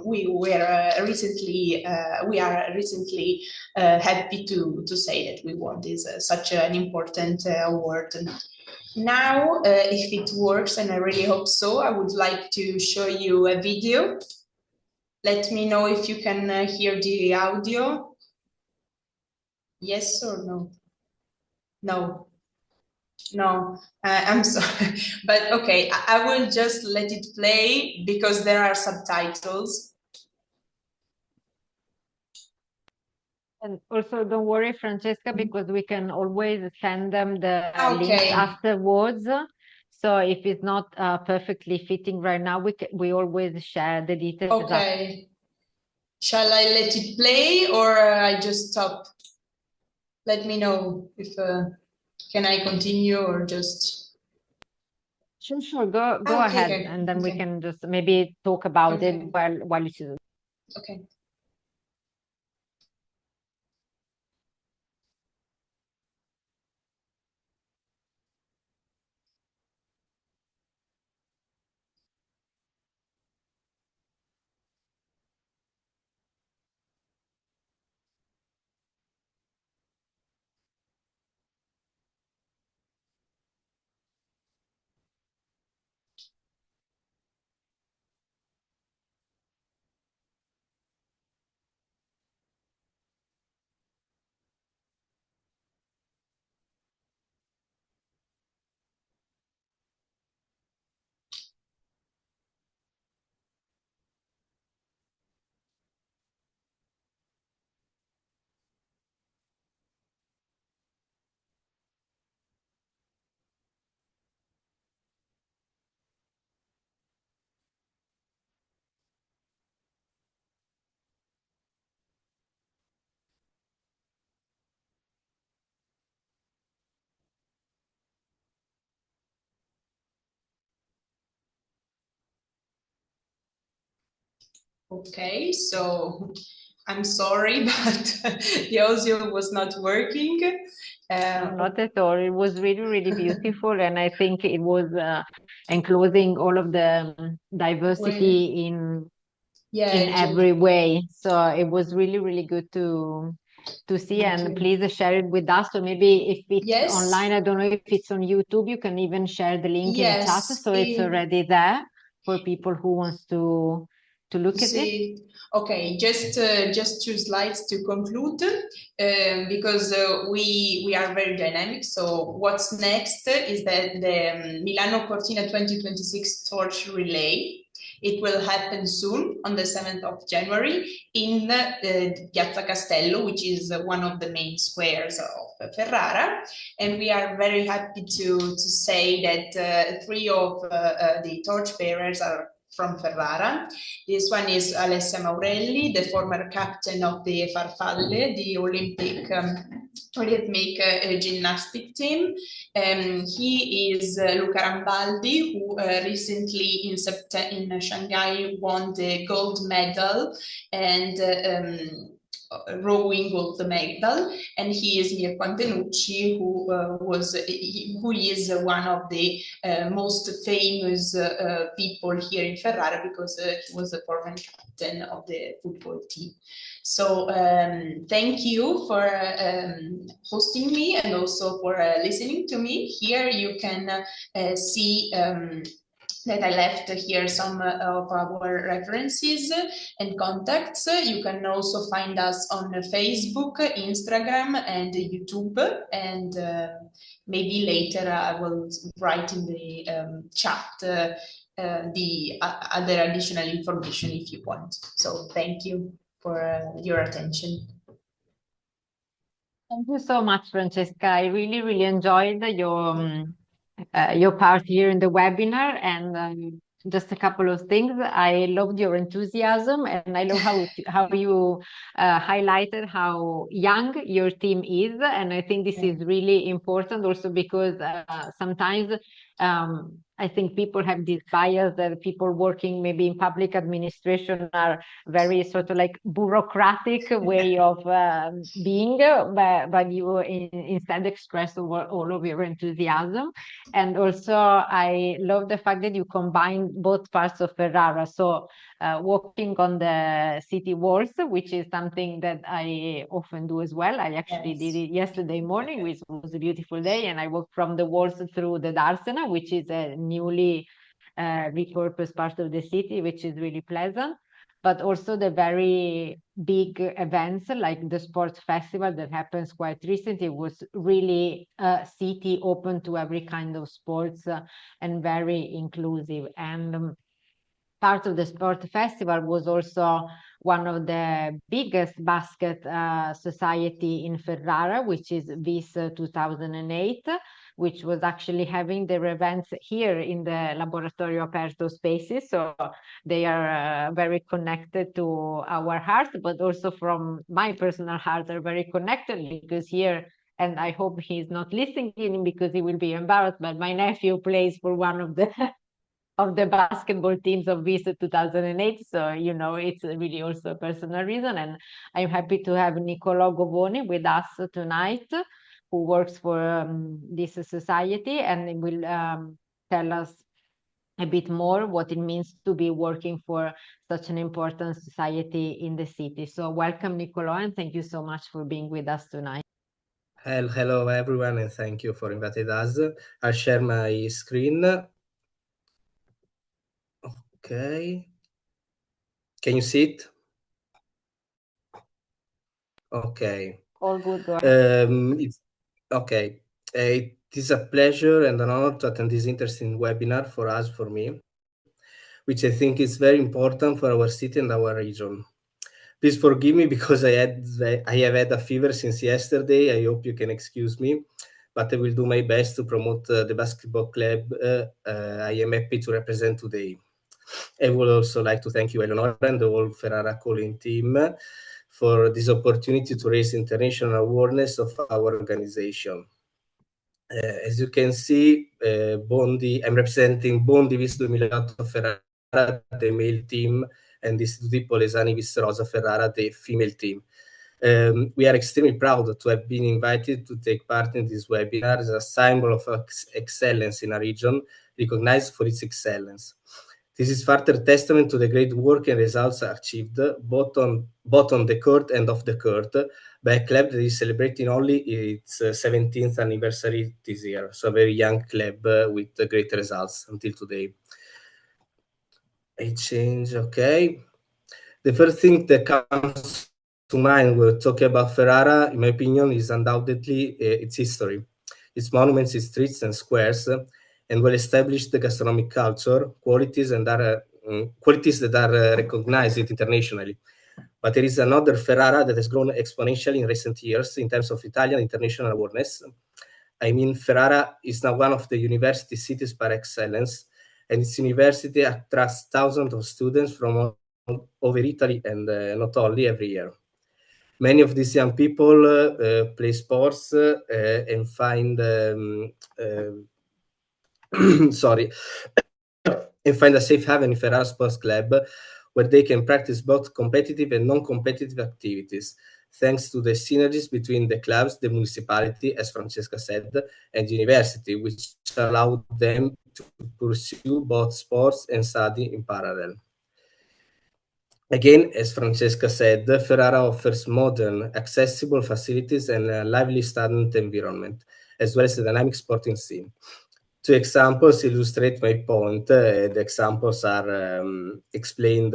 we are recently happy to say that we won this such an important award. Now, if it works, and I really hope so, I would like to show you a video. Let me know if you can hear the audio. Yes or no? No. No, I'm sorry, but okay, I will just let it play because there are subtitles. And also, don't worry, Francesca, because we can always send them the links Okay. afterwards. So if it's not perfectly fitting right now, we always share the details. Okay. Shall I let it play, or I just stop? Let me know if can I continue or just. Sure. Go Okay, ahead, okay, and then we okay. can just maybe talk about it Okay. while you choose. Okay. Okay, so I'm sorry, but the audio was not working. No, not at all. It was really, really beautiful, and I think it was enclosing all of the diversity in every way. So it was really, really good to see. And please share it with us. So maybe if it's online, I don't know if it's on YouTube, you can even share the link in chat, so it's already there for people who wants to look at it. Okay, just 2 slides to conclude, because we are very dynamic. So what's next is that the Milano Cortina 2026 torch relay. It will happen soon on the 7th of January in Piazza Castello, which is one of the main squares of Ferrara. And we are very happy to say that 3 of the torch bearers are from Ferrara. This one is Alessia Maurelli, the former captain of the Farfalle, the Olympic rhythmic gymnastic team. He is Luca Rambaldi, who recently in Shanghai won the gold medal and rowing gold medal, and he is Mirko Antenucci, who is one of the most famous people here in Ferrara, because he was the former captain of the football team. So thank you for hosting me and also for listening to me. Here you can see that I left here some of our references and contacts. You can also find us on Facebook, Instagram, and YouTube. And maybe later I will write in the chat the other additional information if you want. So thank you for your attention. Thank you so much, Francesca. I really, really enjoyed your part here in the webinar, and just a couple of things. I loved your enthusiasm, and I love how you highlighted how young your team is, and I think this is really important also because sometimes I think people have this bias that people working maybe in public administration are very sort of like bureaucratic way of being, but you instead express all of your enthusiasm. And also I love the fact that you combine both parts of Ferrara. So walking on the city walls, which is something that I often do as well. I actually did it yesterday morning, which was a beautiful day, and I walked from the walls through the Darsena, which is a newly repurposed part of the city, which is really pleasant. But also the very big events like the sports festival that happens quite recently was really a city open to every kind of sports and very inclusive. And part of the sport festival was also one of the biggest basket society in Ferrara, which is VIS 2008, which was actually having their events here in the Laboratorio Aperto spaces. So they are very connected to our heart, but also from my personal heart are very connected, because here, and I hope he's not listening because he will be embarrassed, but my nephew plays for one of the of the basketball teams of VIS 2008. So, you know, it's really also a personal reason. And I'm happy to have Niccolò Govoni with us tonight, who works for this society, and will tell us a bit more what it means to be working for such an important society in the city. So welcome, Niccolò, and thank you so much for being with us tonight. Hello, everyone, and thank you for inviting us. I'll share my screen. Okay. Can you see it? Okay. All good, go ahead. Okay. It is a pleasure and an honor to attend this interesting webinar for me, which I think is very important for our city and our region. Please forgive me because I have had a fever since yesterday. I hope you can excuse me, but I will do my best to promote the basketball club I am happy to represent today. I would also like to thank you, Eleonora, and the whole Ferrara calling team for this opportunity to raise international awareness of our organization. As you can see, I'm representing Bondi VIS 2008 Ferrara, the male team and Istituto Polesani Vicerosa Ferrara, the female team. We are extremely proud to have been invited to take part in this webinar as a symbol of excellence in a region recognized for its excellence. This is further testament to the great work and results achieved both on the court and off the court by a club that is celebrating only its 17th anniversary this year. So a very young club with great results until today. I change, okay. The first thing that comes to mind when we're talking about Ferrara, in my opinion, is undoubtedly its history, its monuments, its streets and squares, and well-established gastronomic culture, qualities that are recognized internationally. But there is another Ferrara that has grown exponentially in recent years in terms of Italian international awareness. I mean, Ferrara is now one of the university cities par excellence, and its university attracts thousands of students from all over Italy and not only every year. Many of these young people play sports and find sorry, and find a safe haven in Ferrara Sports Club where they can practice both competitive and non-competitive activities, thanks to the synergies between the clubs, the municipality, as Francesca said, and the university, which allow them to pursue both sports and study in parallel. Again, as Francesca said, Ferrara offers modern, accessible facilities and a lively student environment, as well as a dynamic sporting scene. Two examples illustrate my point. The examples are explained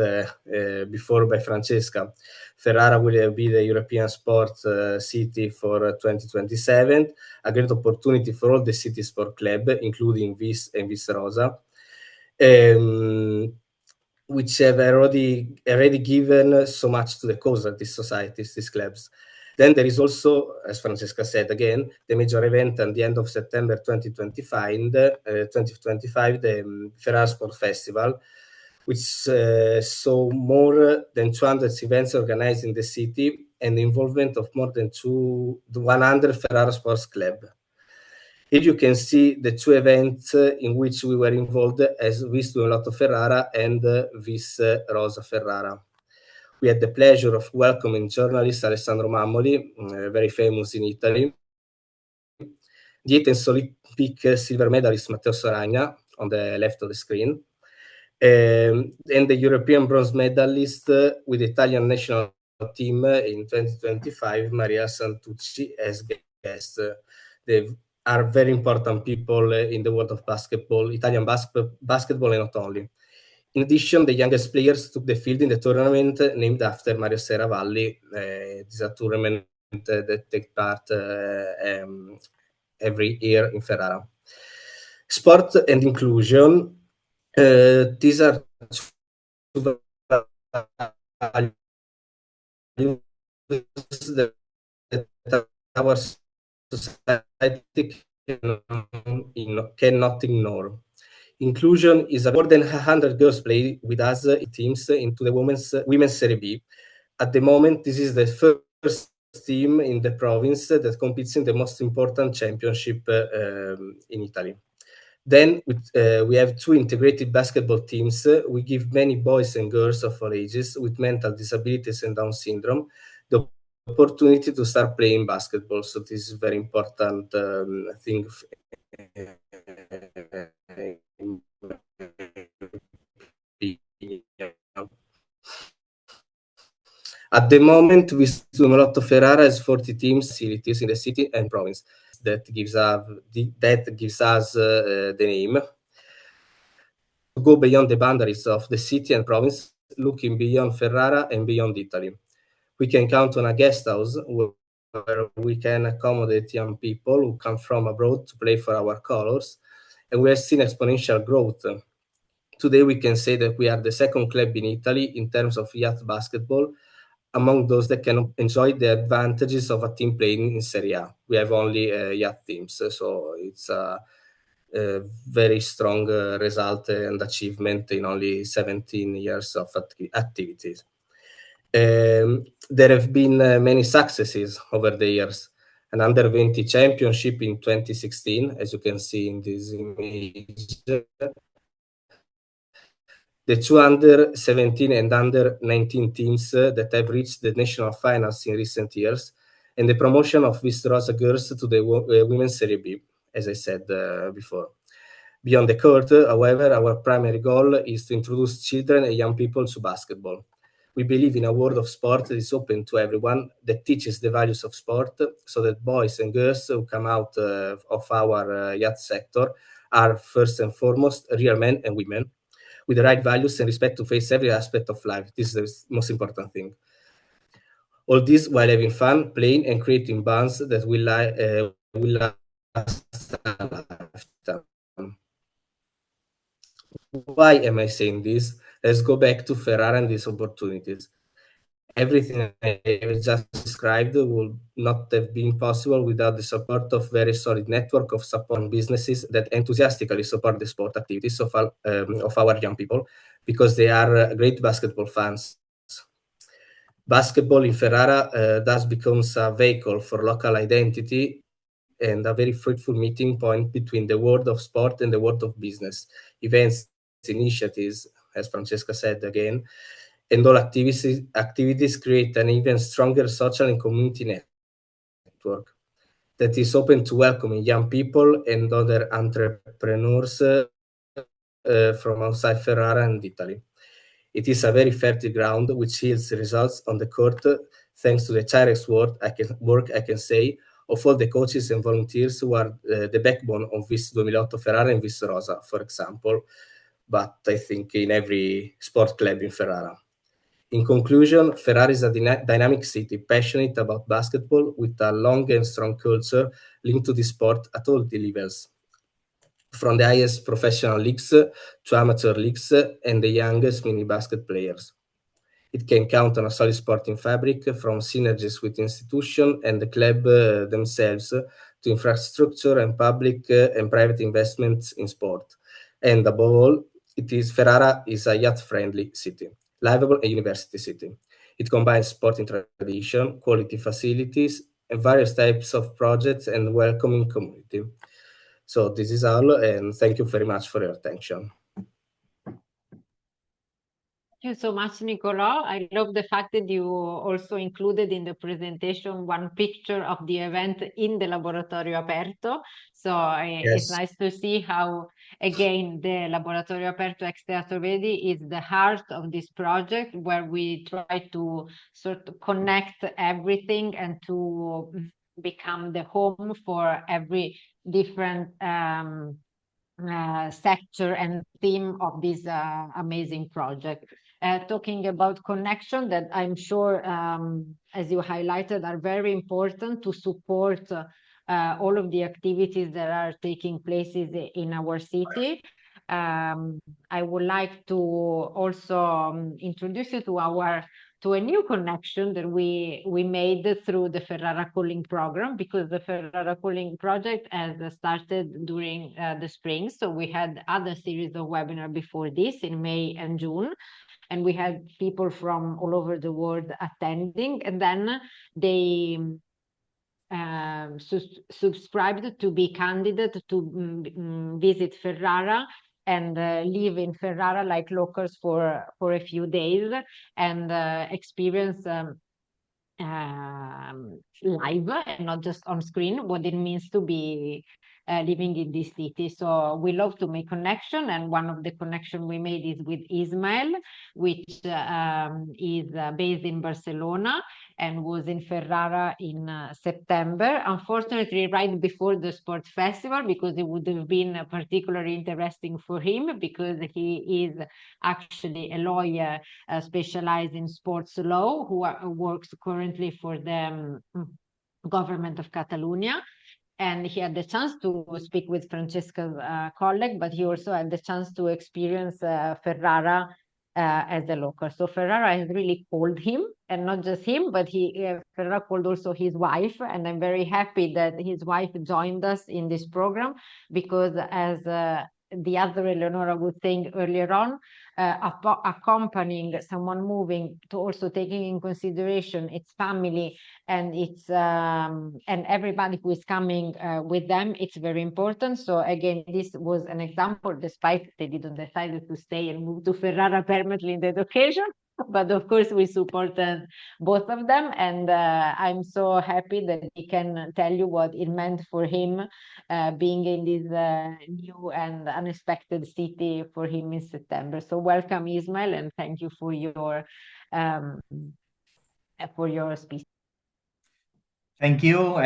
before by Francesca. Ferrara will be the European Sports City for 2027, a great opportunity for all the city sport club, including Vis and Vicerosa, which have already given so much to the cause of these societies, these clubs. Then there is also, as Francesca said again, the major event at the end of September 2025, the Ferrara Sport Festival, which saw more than 200 events organized in the city and the involvement of more than 100 Ferrara Sports Club. Here you can see the two events in which we were involved as Vis Duomolatto Ferrara and Vis Rosa Ferrara. We had the pleasure of welcoming journalist Alessandro Mammoli, very famous in Italy, the Athens Olympic silver medalist Matteo Soragna on the left of the screen, and the European bronze medalist with the Italian national team in 2025, Maria Santucci, as guests. They are very important people in the world of basketball, Italian basketball, and not only. In addition, the youngest players took the field in the tournament named after Mario Serravalli. This is a tournament that takes part every year in Ferrara. Sport and inclusion. These are two values that our society cannot ignore. Inclusion is more than 100 girls play with us in teams into the women's Serie B. At the moment, this is the first team in the province that competes in the most important championship in Italy. Then we have two integrated basketball teams. We give many boys and girls of all ages with mental disabilities and Down syndrome the opportunity to start playing basketball. So this is a very important thing. At the moment, Vis Duomolatto Ferrara has 40 teams, facilities in the city and province. That gives us the name. To go beyond the boundaries of the city and province, looking beyond Ferrara and beyond Italy. We can count on a guest house where we can accommodate young people who come from abroad to play for our colors, and we have seen exponential growth. Today, we can say that we are the second club in Italy in terms of youth basketball, among those that can enjoy the advantages of a team playing in Serie A. We have only youth teams, so it's a very strong result and achievement in only 17 years of activities. There have been many successes over the years. An under 20 championship in 2016, as you can see in this image. The two under 17 and under 19 teams that have reached the national finals in recent years, and the promotion of Vistarosa girls to the Women's Serie B, as I said before. Beyond the court, however, our primary goal is to introduce children and young people to basketball. We believe in a world of sport that is open to everyone, that teaches the values of sport, so that boys and girls who come out of our youth sector are first and foremost real men and women with the right values and respect to face every aspect of life. This is the most important thing. All this while having fun, playing, and creating bonds that will last a lifetime. Why am I saying this? Let's go back to Ferrara and these opportunities. Everything I have just described would not have been possible without the support of very solid network of support businesses that enthusiastically support the sport activities of our young people, because they are great basketball fans. Basketball in Ferrara thus becomes a vehicle for local identity and a very fruitful meeting point between the world of sport and the world of business. Events, initiatives, as Francesca said again, and all activities create an even stronger social and community network that is open to welcoming young people and other entrepreneurs from outside Ferrara and Italy. It is a very fertile ground which yields results on the court thanks to the tireless work I can say of all the coaches and volunteers who are the backbone of this 2008 Ferrara and Vistarosa, for example, but I think in every sport club in Ferrara. In conclusion, Ferrara is a dynamic city, passionate about basketball, with a long and strong culture linked to the sport at all the levels, from the highest professional leagues to amateur leagues and the youngest mini basket players. It can count on a solid sporting fabric, from synergies with institutions and the club themselves to infrastructure and public and private investments in sport. And above all, Ferrara is a youth-friendly city, livable and university city. It combines sporting tradition, quality facilities, and various types of projects and welcoming community. So this is all, and thank you very much for your attention. Thank you so much, Nicolò. I love the fact that you also included in the presentation one picture of the event in the Laboratorio Aperto. So it's nice to see how, again, the Laboratorio Aperto ex Teatro Verdi is the heart of this project, where we try to sort of connect everything and to become the home for every different sector and theme of this amazing project. Talking about connection, that I'm sure, as you highlighted, are very important to support all of the activities that are taking place in our city. I would like to also introduce you to a new connection that we made through the Ferrara Calling program, because the Ferrara Calling project has started during the spring. So we had other series of webinars before this in May and June, and we had people from all over the world attending, and then they subscribed to be candidate to visit Ferrara and live in Ferrara like locals for a few days and experience live and not just on screen what it means to be living in this city. So we love to make connection, and one of the connection we made is with Ismael, which is based in Barcelona and was in Ferrara in September. Unfortunately, right before the sports festival, because it would have been particularly interesting for him, because he is actually a lawyer specialized in sports law, who works currently for the government of Catalonia. And he had the chance to speak with Francesca's colleague, but he also had the chance to experience Ferrara as a local. So Ferrara has really called him, and not just him, but Ferrara called also his wife. And I'm very happy that his wife joined us in this program, because as the other Eleonora was saying earlier on, accompanying someone moving, to also taking in consideration its family and its and everybody who is coming with them, it's very important. So again, this was an example, despite they didn't decide to stay and move to Ferrara permanently in that occasion. But of course, we supported both of them, and I'm so happy that he can tell you what it meant for him being in this new and unexpected city for him in September. So welcome, Ismail, and thank you for your speech. Thank you.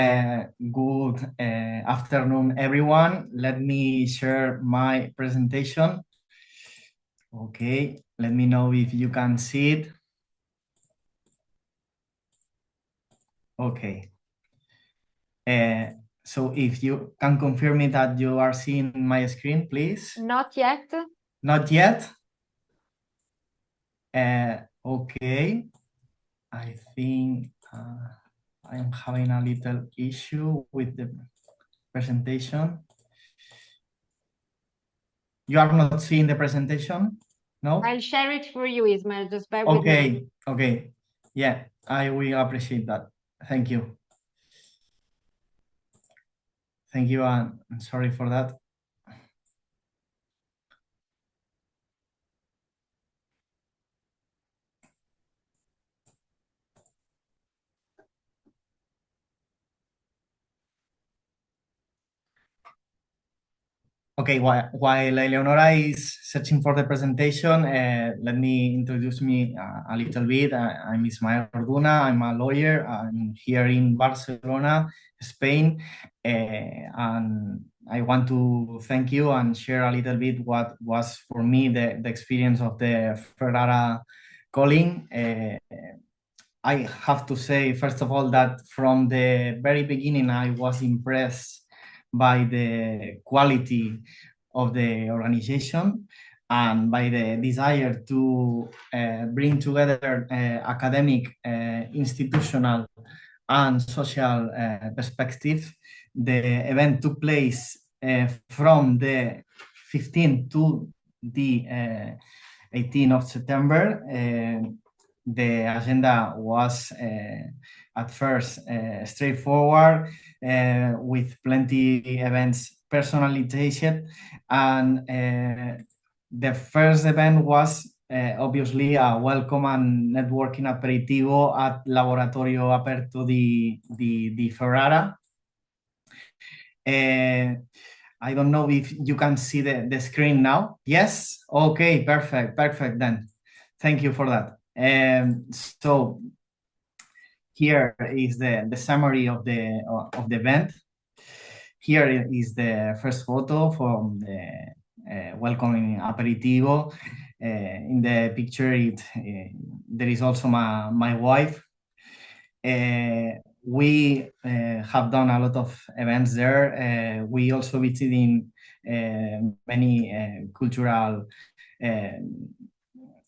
Good afternoon, everyone. Let me share my presentation. Okay, let me know if you can see it. Okay. So if you can confirm me that you are seeing my screen, please. Not yet. Not yet? Okay. I think I am having a little issue with the presentation. You are not seeing the presentation? No? I'll share it for you, Ismail. Just bear with me. Okay, okay. Yeah, I will appreciate that. Thank you. Thank you, and I'm sorry for that. Okay, while Eleonora is searching for the presentation, let me introduce me a little bit. I'm Ismael Orduna. I'm a lawyer. I'm here in Barcelona, Spain, and I want to thank you and share a little bit what was for me the experience of the Ferrara calling. I have to say, first of all, that from the very beginning, I was impressed by the quality of the organization and by the desire to bring together academic, institutional, and social perspective. The event took place from the 15th to the 18th of September. The agenda was at first straightforward, with plenty events personally tasted, and the first event was obviously a welcome and networking aperitivo at Laboratorio Aperto di Ferrara. I don't know if you can see the screen now. Yes? Okay, perfect then. Thank you for that. So here is the summary of the event. Here is the first photo from the welcoming aperitivo. In the picture, there is also my wife. We have done a lot of events there. We also visited many cultural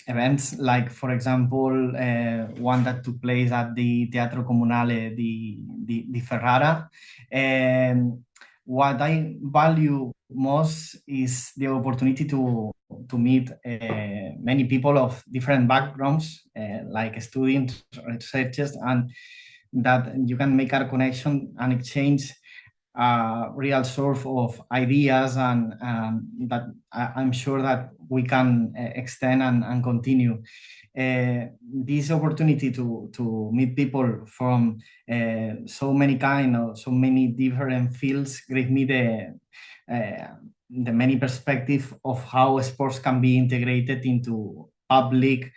events, like, for example, one that took place at the Teatro Comunale di Ferrara. What I value most is the opportunity to meet many people of different backgrounds, like students, researchers, and that you can make a connection and exchange real source of ideas, and that I'm sure that we can extend and continue. This opportunity to meet people from so many so many different fields gave me the many perspective of how sports can be integrated into public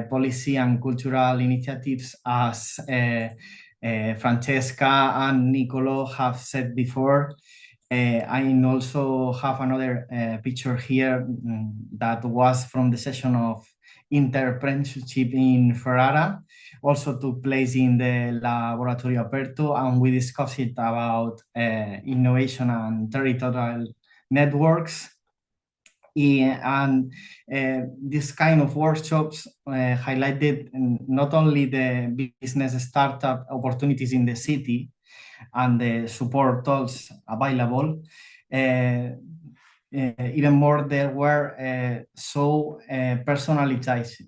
policy and cultural initiatives, as Francesca and Nicolo have said before. I also have another picture here that was from the session of entrepreneurship in Ferrara, also took place in the Laboratorio Aperto, and we discussed it about innovation and territorial networks. And this kind of workshops highlighted not only the business startup opportunities in the city and the support tools available, even more, they were so personalized.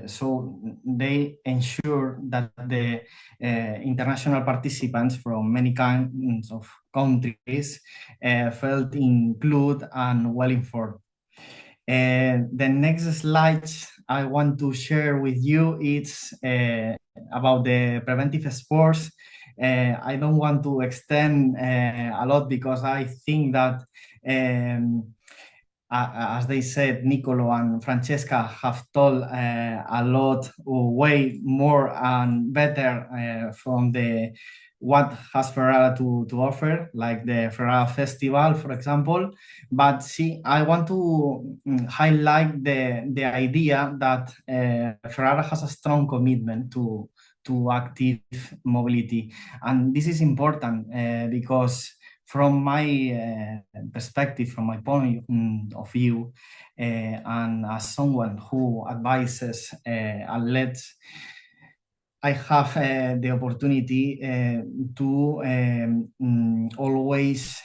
So they ensure that the international participants from many kinds of countries felt included and well informed. The next slide I want to share with you is about the preventive sports. I don't want to extend a lot because I think that as they said, Nicolo and Francesca have told a lot, way more and better from the what has Ferrara to offer, like the Ferrara Festival, for example. But see, I want to highlight the idea that Ferrara has a strong commitment to active mobility, and this is important because from my perspective, from my point of view, and as someone who advises athletes, I have the opportunity to always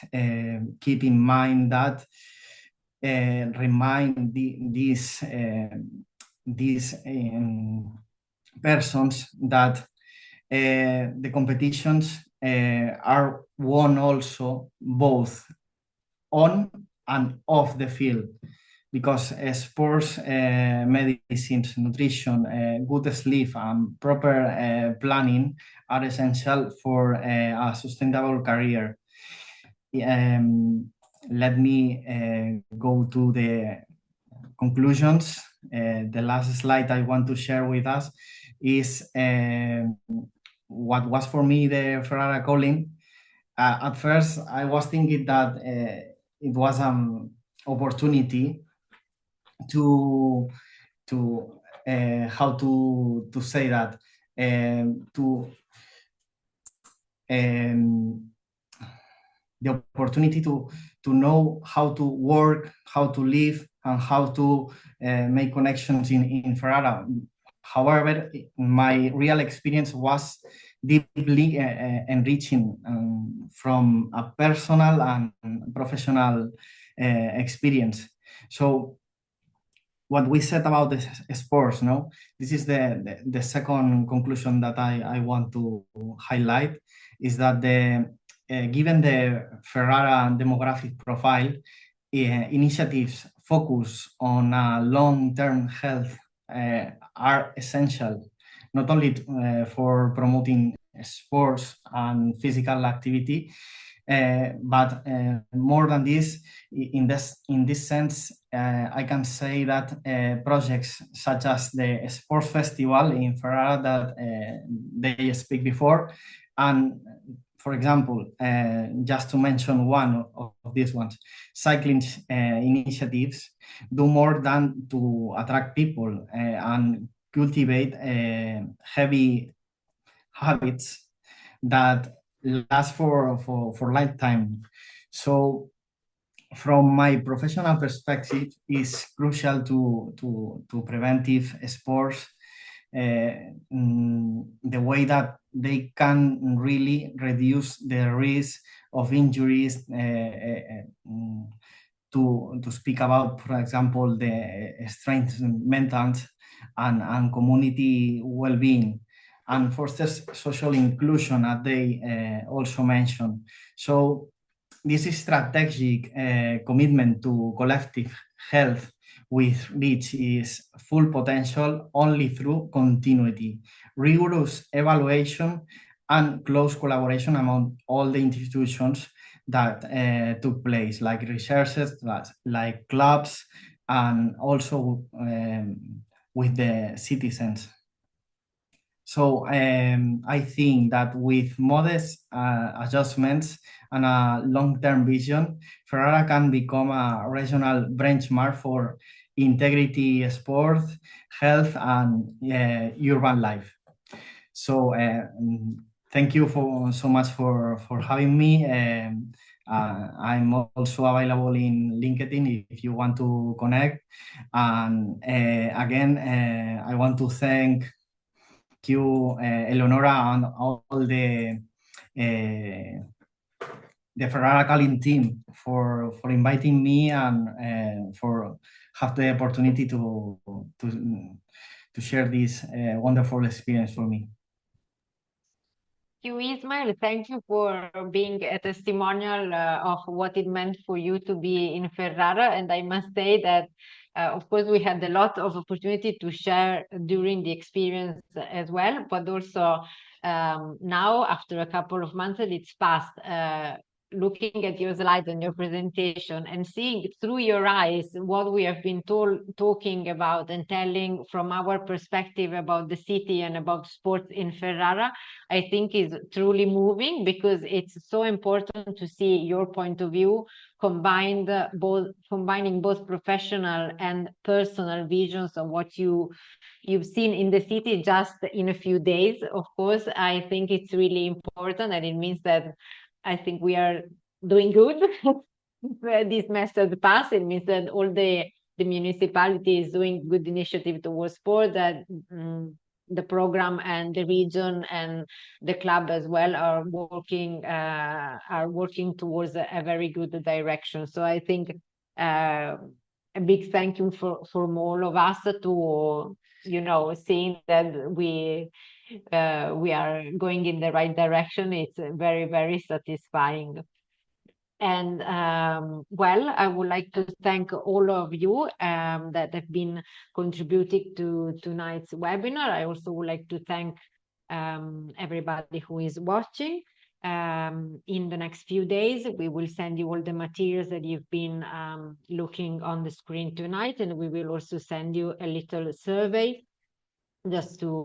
keep in mind that remind these persons that the competitions are won also both on and off the field, because sports medicines, nutrition, good sleep, and proper planning are essential for a sustainable career. Let me go to the conclusions. The last slide I want to share with us is what was for me the Ferrara calling. At first, I was thinking that it was an opportunity to how to say that the opportunity to know how to work, how to live, and how to make connections in Ferrara. However, my real experience was deeply enriching from a personal and professional experience. So what we said about the sports, no, this is the second conclusion that I want to highlight, is that given the Ferrara demographic profile, initiatives focus on long-term health are essential, not only for promoting sports and physical activity, but more than this, in this sense, I can say that projects such as the Sports Festival in Ferrara that they speak before, and for example, just to mention one of these ones, cycling initiatives do more than to attract people and cultivate heavy habits that last for lifetime. So from my professional perspective, it's crucial to preventive sports, the way that they can really reduce the risk of injuries, to speak about, for example, the strength mental and community well-being, and fosters social inclusion, as they also mentioned. So this strategic commitment to collective health with reach its full potential only through continuity, rigorous evaluation, and close collaboration among all the institutions that took place, like researchers, like clubs, and also with the citizens. So I think that with modest adjustments and a long-term vision, Ferrara can become a regional benchmark for integrity sport, health, and urban life. So thank you so much for having me. I'm also available in LinkedIn if you want to connect. And again, I want to thank you, Eleonora, and all the the Ferrara Calling team for inviting me and for have the opportunity to share this wonderful experience for me. You, Ismail, thank you for being a testimonial of what it meant for you to be in Ferrara. And I must say that, of course, we had a lot of opportunity to share during the experience as well, but also now, after a couple of months, it's past. Looking at your slides and your presentation and seeing through your eyes what we have been talking about and telling from our perspective about the city and about sports in Ferrara, I think is truly moving, because it's so important to see your point of view combining both professional and personal visions of what you've seen in the city just in a few days. Of course, I think it's really important, and it means that I think we are doing good. This message pass. It means that all the municipality is doing good initiative towards sport, that the program and the region and the club as well are working towards a very good direction. So I think a big thank you from all of us to, seeing that we are going in the right direction. It's very, very satisfying. And well, I would like to thank all of you that have been contributing to tonight's webinar. I also would like to thank everybody who is watching. In the next few days, we will send you all the materials that you've been looking on the screen tonight, and we will also send you a little survey just to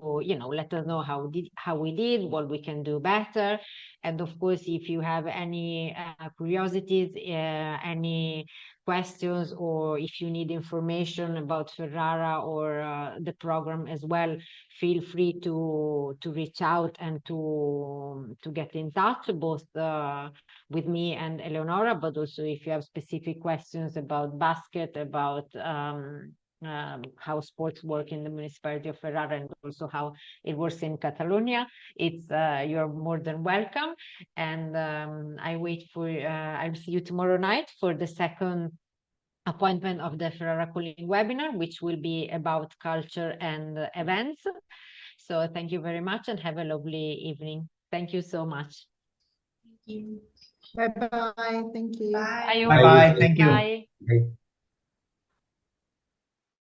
let us know how we did, what we can do better. And of course, if you have any curiosities, any questions, or if you need information about Ferrara or the program as well, feel free to reach out and to get in touch, both with me and Eleonora, but also if you have specific questions about basket, about how sports work in the municipality of Ferrara, and also how it works in Catalonia, you're more than welcome. And I'll see you tomorrow night for the second appointment of the Ferrara Calling webinar, which will be about culture and events. So thank you very much and have a lovely evening. Thank you so much. Thank you. Bye-bye. Thank you. Bye. Bye-bye. Thank you. Bye. Bye.